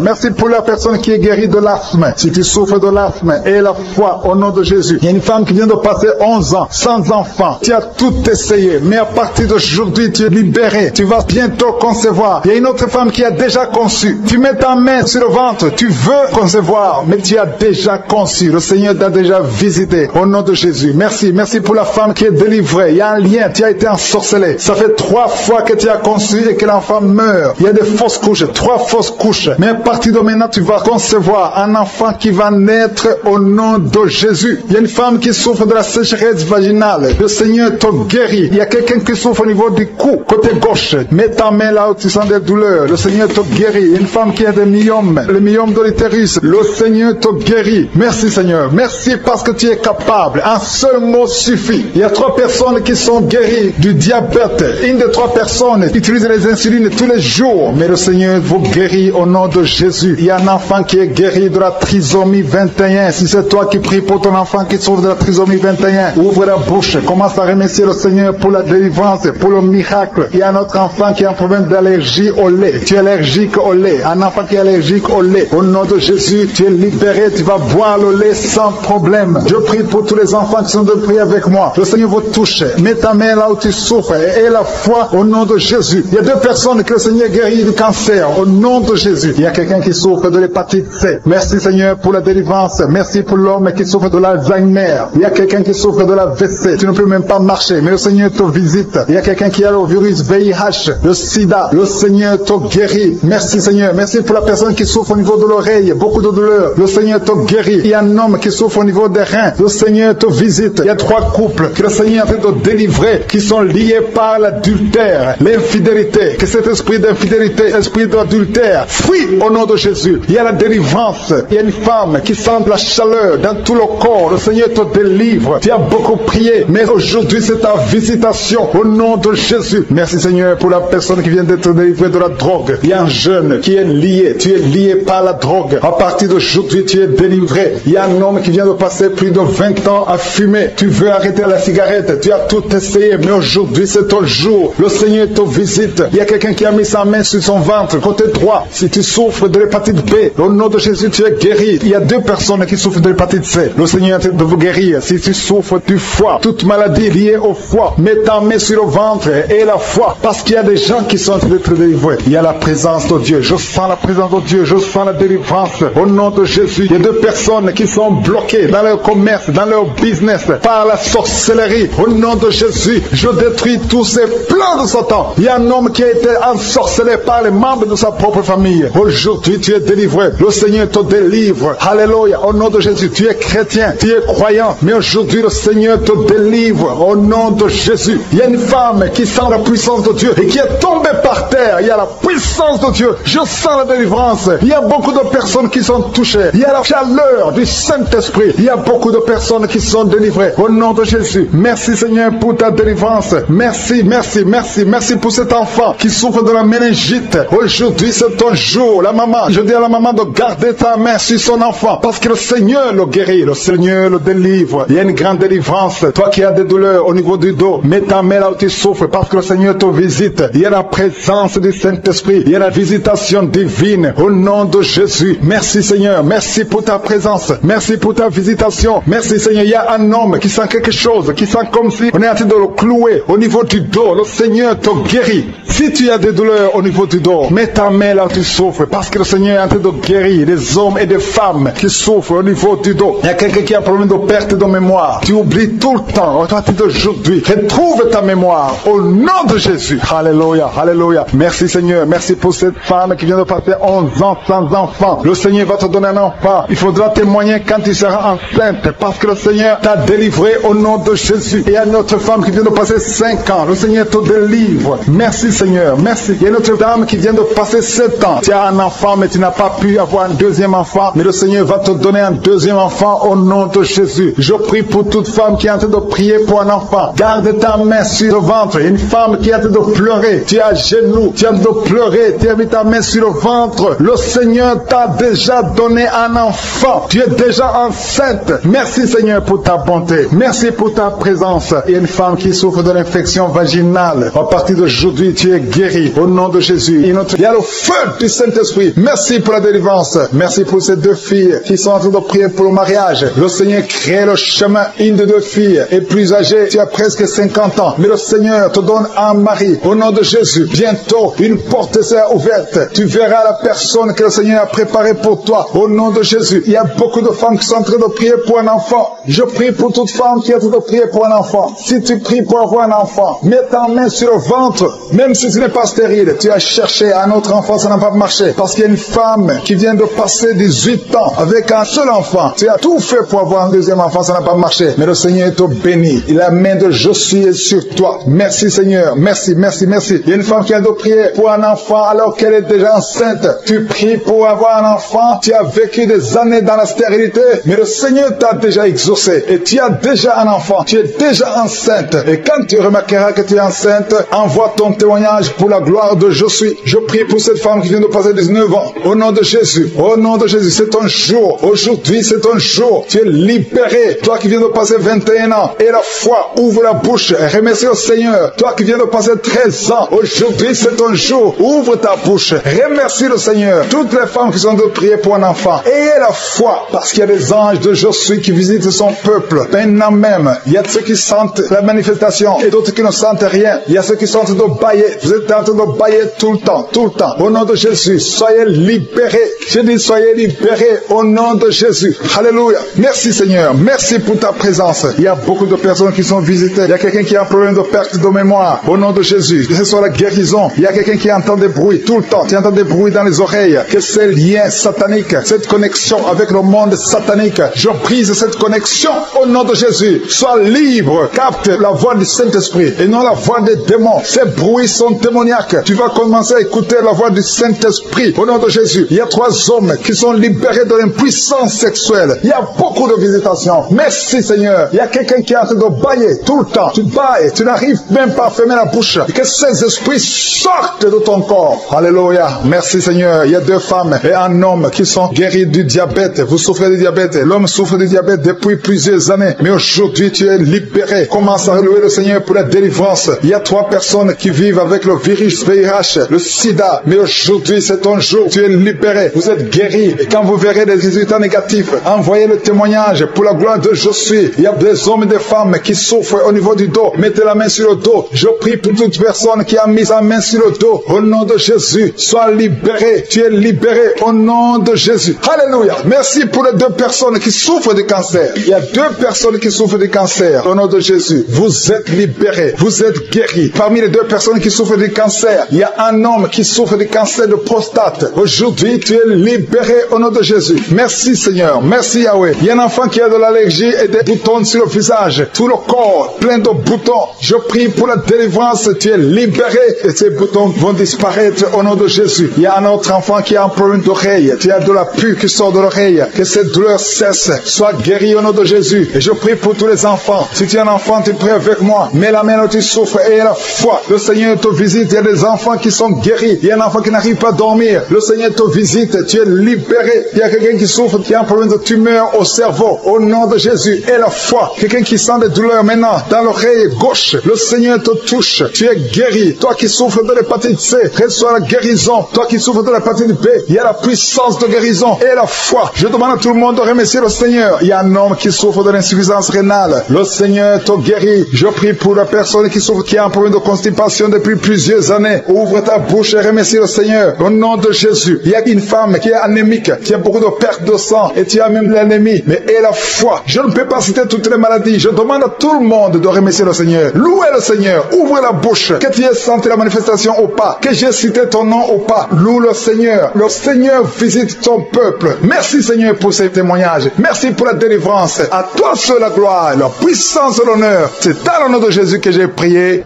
Speaker 2: Merci pour la personne qui est guérie de l'asthme. Si tu souffres de l'asthme, et la foi au nom de Jésus. Il y a une femme qui vient de passer 11 ans sans enfant. Tu as tout essayé. Mais à partir d'aujourd'hui, tu es libéré. Tu vas bientôt concevoir. Il y a une autre femme qui a déjà conçu. Tu mets ta main sur le ventre. Tu veux concevoir, mais tu as déjà conçu. Le Seigneur t'a déjà visité. Au nom de Jésus. Merci. Merci pour la femme qui est délivrée. Il y a un lien. Tu as été ensorcelé. Ça fait 3 fois que tu as conçu et que l'enfant meurt. Il y a des fausses couches. 3 fausses couches. Mais à partir de maintenant, tu vas concevoir un enfant qui va naître au nom de Jésus. Il y a une femme qui souffre de la sécheresse vaginale. Le Seigneur te guérit. Il y a quelqu'un qui souffre au niveau du cou, côté gauche. Mets ta main là où tu sens des douleurs. Le Seigneur te guérit. Il y a une femme qui a des myomes, le myome de l'utérus. Le Seigneur te guérit. Merci Seigneur. Merci parce que tu es capable. Un seul mot suffit. Il y a 3 personnes qui sont guéries du diabète. Une des 3 personnes utilise les insulines tous les jours. Mais le Seigneur vous guérit au nom de Jésus. Il y a un enfant qui est guéri de la trisomie 21. Si c'est toi qui pries pour ton enfant qui souffre de la trisomie 21, ouvre la bouche. Commence à remercier le Seigneur pour la délivrance, pour le miracle. Il y a un autre enfant qui a un problème d'allergie au lait. Tu es allergique au lait. Un enfant qui est allergique au lait. Au nom de Jésus, tu es libéré. Tu vas boire le lait sans problème. Je prie pour tous les enfants qui sont de prier avec moi. Le Seigneur vous touche. Mets ta main là où tu souffres et la foi au nom de Jésus. Il y a 2 personnes que le Seigneur guérit du cancer au nom de Jésus. Il y a quelqu'un qui souffre de l'hépatite C. Merci Seigneur pour la délivrance. Merci pour l'homme qui souffre de l'Alzheimer. Il y a quelqu'un qui souffre de la WC. Tu ne peux même pas marcher, mais le Seigneur te visite. Il y a quelqu'un qui a le virus VIH, le sida. Le Seigneur te guérit. Merci Seigneur. Merci pour la personne qui souffre au niveau de l'oreille. Beaucoup de douleurs. Le Seigneur te guérit. Il y a un homme qui souffre au niveau des reins. Le Seigneur te visite. Il y a 3 couples que le Seigneur est en train de délivrer, qui sont liés par l'adultère, l'infidélité. Que cet esprit d'infidélité, esprit d'adultère, fuit au nom de Jésus. Il y a la délivrance. Il y a une femme qui sent la chaleur dans tout le corps. Le Seigneur te délivre. Tu as beaucoup prié, mais aujourd'hui c'est ta visitation au nom de Jésus. Merci Seigneur pour la personne qui vient d'être délivrée de la drogue. Il y a un jeune qui est lié. Tu es lié par la drogue. À partir d'aujourd'hui, tu es délivré. Il y a un homme qui vient de passer plus de 20 ans à fumer. Tu veux arrêter la cigarette. Tu as tout essayé, mais aujourd'hui c'est ton jour. Le Seigneur te visite. Il y a quelqu'un qui a mis sa main sur son ventre, côté droit. Si tu souffres de l'hépatite B, au nom de Jésus, tu es guéri. Il y a 2 personnes qui souffrent de l'hépatite C. Le Seigneur est en train de vous guérir. Si tu souffres du foie, toute maladie liée au foie, mets ta main sur le ventre et la foi, parce qu'il y a des gens qui sont en train d'être délivrés. Il y a la présence de Dieu. Je sens la présence de Dieu. Je sens la délivrance. Au nom de Jésus, il y a 2 personnes qui sont bloquées dans leur commerce, dans leur business, par la sorcellerie. Au nom de Jésus, je détruis tous ces plans de Satan. Il y a un homme qui a été ensorcelé par les membres de sa propre famille. Aujourd'hui, tu es délivré. Le Seigneur te délivre. Alléluia. Au nom de Jésus, tu es chrétien, tu es croyant, mais aujourd'hui, le Seigneur te délivre. Au nom de Jésus, il y a une femme qui sent la puissance de Dieu et qui est tombée par terre. Il y a la puissance de Dieu. Je sens la délivrance. Il y a beaucoup de personnes qui sont touchées. Il y a la chaleur du Saint-Esprit. Il y a beaucoup de personnes qui sont délivrées. Au nom de Jésus, merci Seigneur pour ta délivrance. Merci, merci, merci, merci pour cet enfant qui souffre de la méningite. Aujourd'hui, c'est ton jour. La maman, je dis à la maman de garder ta main sur son enfant parce que le Seigneur le guérit, le Seigneur le délivre. Il y a une grande délivrance. Toi qui as des douleurs au niveau du dos, mets ta main là où tu souffres parce que le Seigneur te visite. Il y a la présence du Saint-Esprit. Il y a la visitation divine au nom de Jésus. Merci Seigneur. Merci pour ta présence. Merci pour ta visitation. Merci Seigneur. Il y a un homme qui sent quelque chose, qui sent comme si on est en train de le clouer au niveau du dos. Le Seigneur te guérit. Si tu as des douleurs au niveau du dos, mets ta main là où tu souffres parce que le Seigneur est en train de guérir des hommes et des femmes qui souffrent au niveau du dos. Il y a quelqu'un qui a un problème de perte de mémoire. Tu oublies tout le temps. À partir d'aujourd'hui, retrouve ta mémoire au nom de Jésus. Alléluia, alléluia. Merci Seigneur. Merci pour cette femme qui vient de passer 11 ans sans enfant. Le Seigneur va te donner un enfant. Il faudra témoigner quand tu seras enceinte parce que le Seigneur t'a délivré au nom de Jésus. Il y a une autre femme qui vient de passer 5 ans. Le Seigneur te délivre. Merci Seigneur. Merci. Il y a une autre dame qui vient de passer 7 ans. Tu as un enfant mais tu n'as pas pu avoir un deuxième enfant. Mais le Seigneur va te donner un deuxième enfant au nom de Jésus. Je prie pour toute femme qui est en train de prier pour un enfant. Garde ta main sur le ventre. Une femme qui est en train de pleurer. Tu es à genoux. Tu es en train de pleurer. Tu as mis ta main sur le ventre. Le Seigneur t'a déjà donné un enfant. Tu es déjà enceinte. Merci Seigneur pour ta bonté. Merci pour ta présence. Il y a une femme qui souffre de l'infection vaginale. À partir d'aujourd'hui, tu es guéri. Au nom de Jésus. Il y a le feu du Saint-Esprit. Merci pour la délivrance. Merci pour ces 2 filles qui sont en train de prier pour le mariage. Le Seigneur crée le chemin. Une de 2 filles est plus âgée. Tu as presque 50 ans. Mais le Seigneur te donne un mari. Au nom de Jésus. Bientôt, une porte sera ouverte. Tu verras la personne que le Seigneur a préparée pour toi. Au nom de Jésus. Il y a beaucoup de femmes qui sont en train de prier pour un enfant. Je prie pour toute femme qui est en train de prier pour un enfant. Si tu pries pour avoir un enfant, mets ta main sur le ventre. Même si tu n'es pas stérile, tu as cherché un autre enfant, ça n'a pas marché. Parce qu'il y a une femme qui vient de passer 18 18 ans avec un seul enfant. Tu as tout fait pour avoir un deuxième enfant, ça n'a pas marché. Mais le Seigneur te bénit. La main de Josué est sur toi. Merci Seigneur. Merci, merci, merci. Il y a une femme qui a dû prier pour un enfant alors qu'elle est déjà enceinte. Tu pries pour avoir un enfant. Tu as vécu des années dans la stérilité, mais le Seigneur t'a déjà exaucé. Et tu as déjà un enfant. Tu es déjà enceinte. Et quand tu remarqueras que tu es enceinte, envoie ton témoignage pour la gloire de Josué. Je prie pour cette femme qui vient de passer 19 ans. Au nom de Jésus. Au nom de Jésus. C'est ton jour. Aujourd'hui, c'est ton jour. Tu es libéré. Toi qui viens de passer 21 ans. Et la foi, ouvre la bouche. Remercie au Seigneur. Toi qui viens de passer 13 ans. Aujourd'hui, c'est ton jour. Ouvre ta bouche. Remercie le Seigneur. Toutes les femmes qui sont de prier pour un enfant. Ayez la foi. Parce qu'il y a des anges de Josué qui visitent son peuple. Maintenant même, il y a ceux qui sentent la manifestation et d'autres qui ne sentent rien. Il y a ceux qui sentent de bailler. Vous êtes en train de bailler tout le temps, tout le temps. Au nom de Jésus, soyez libérés. Je dis soyez libérés au nom de Jésus. Alléluia. Merci Seigneur. Merci pour ta présence. Il y a beaucoup de personnes qui sont visitées. Il y a quelqu'un qui a un problème de perte de mémoire. Au nom de Jésus. Que ce soit la guérison. Il y a quelqu'un qui entend des bruits tout le temps. Tu entends des bruits dans les oreilles. Que ces liens sataniques, cette connexion avec le monde satanique, je brise cette connexion au nom de Jésus. Sois libre. Capte la voix du Saint-Esprit et non la voix des démons. Ces bruits sont démoniaques. Tu vas commencer à écouter la voix du Saint-Esprit au nom de Jésus. Il y a 3 hommes qui sont libérés de l'impuissance sexuelle. Il y a beaucoup de visitations. Merci Seigneur. Il y a quelqu'un qui est en train de bailler tout le temps. Tu bailles, tu n'arrives même pas à fermer la bouche. Et que ces esprits sortent de ton corps. Alléluia. Merci Seigneur. Il y a 2 femmes et un homme qui sont guéris du diabète. Vous souffrez du diabète. L'homme souffre du diabète depuis plusieurs années. Mais aujourd'hui, tu es libéré. Commence à louer le Seigneur pour la délivrance. Il y a 3 personnes qui vivent avec le virus VIH, le sida. Mais aujourd'hui, c'est ton jour. Tu es libéré. Vous êtes guéri. Et quand vous verrez des résultats négatifs, envoyez le témoignage pour la gloire de Josué. Il y a des hommes et des femmes qui souffrent au niveau du dos. Mettez la main sur le dos. Je prie pour toute personne qui a mis sa main sur le dos. Au nom de Jésus, sois libéré. Tu es libéré au nom de Jésus. Alléluia. Merci pour les 2 personnes qui souffrent du cancer. Il y a 2 personnes qui souffrent du cancer. Au nom de Jésus, vous êtes libérés. Vous êtes guéris. Parmi les 2 personnes qui souffrent du cancer, il y a un homme qui souffre du cancer de prostate. Aujourd'hui, tu es libéré au nom de Jésus. Merci Seigneur. Merci Yahweh. Il y a un enfant qui a de l'allergie et des boutons sur le visage. Tout le corps plein de boutons. Je prie pour la délivrance. Tu es libéré et ces boutons vont disparaître au nom de Jésus. Il y a un autre enfant qui a un problème d'oreille. Tu as de la pus qui sort de l'oreille. Que cette douleur cesse. Sois guéri au nom de Jésus. Et je prie pour tous les enfants. Si tu es un enfant, tu pries avec moi. Mets la main là où tu souffres et la foi. Le Seigneur te visite. Il y a des enfants qui sont guéris. Il y a un enfant qui n'arrive pas à dormir. Le Seigneur te visite. Tu es libéré. Il y a quelqu'un qui souffre, qui a un problème de tumeur au cerveau. Au nom de Jésus. Et la foi. Quelqu'un qui sent des douleurs maintenant dans l'oreille gauche. Le Seigneur te touche. Tu es guéri. Toi qui souffres de l'hépatite C, reçois la guérison. Toi qui souffres de l'hépatite B, il y a la puissance de guérison et la foi. Je demande à tout le monde de remercier le Seigneur. Il y a un homme qui souffre de l'insuffisance rénale. Le Seigneur te guérit. Je prie pour la personne qui souffre, qui a un problème de constipation depuis plusieurs années. Ouvre ta bouche et remercie le Seigneur. Au nom de Jésus. Il y a une femme qui est anémique, qui a beaucoup de perte de sang et tu as même l'anémie. Mais aie la foi. Je ne peux pas citer toutes les maladies. Je demande à tout le monde de remercier le Seigneur. Louez le Seigneur. Ouvre la bouche. Que tu aies senti la manifestation ou pas. Que j'ai cité ton nom ou pas. Loue le Seigneur. Le Seigneur visite ton peuple. Merci Seigneur pour ces témoignages. Merci pour la délivrance. À toi seul la gloire, la puissance et l'honneur. C'est dans le nom de Jésus que j'ai prié.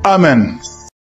Speaker 2: Amen.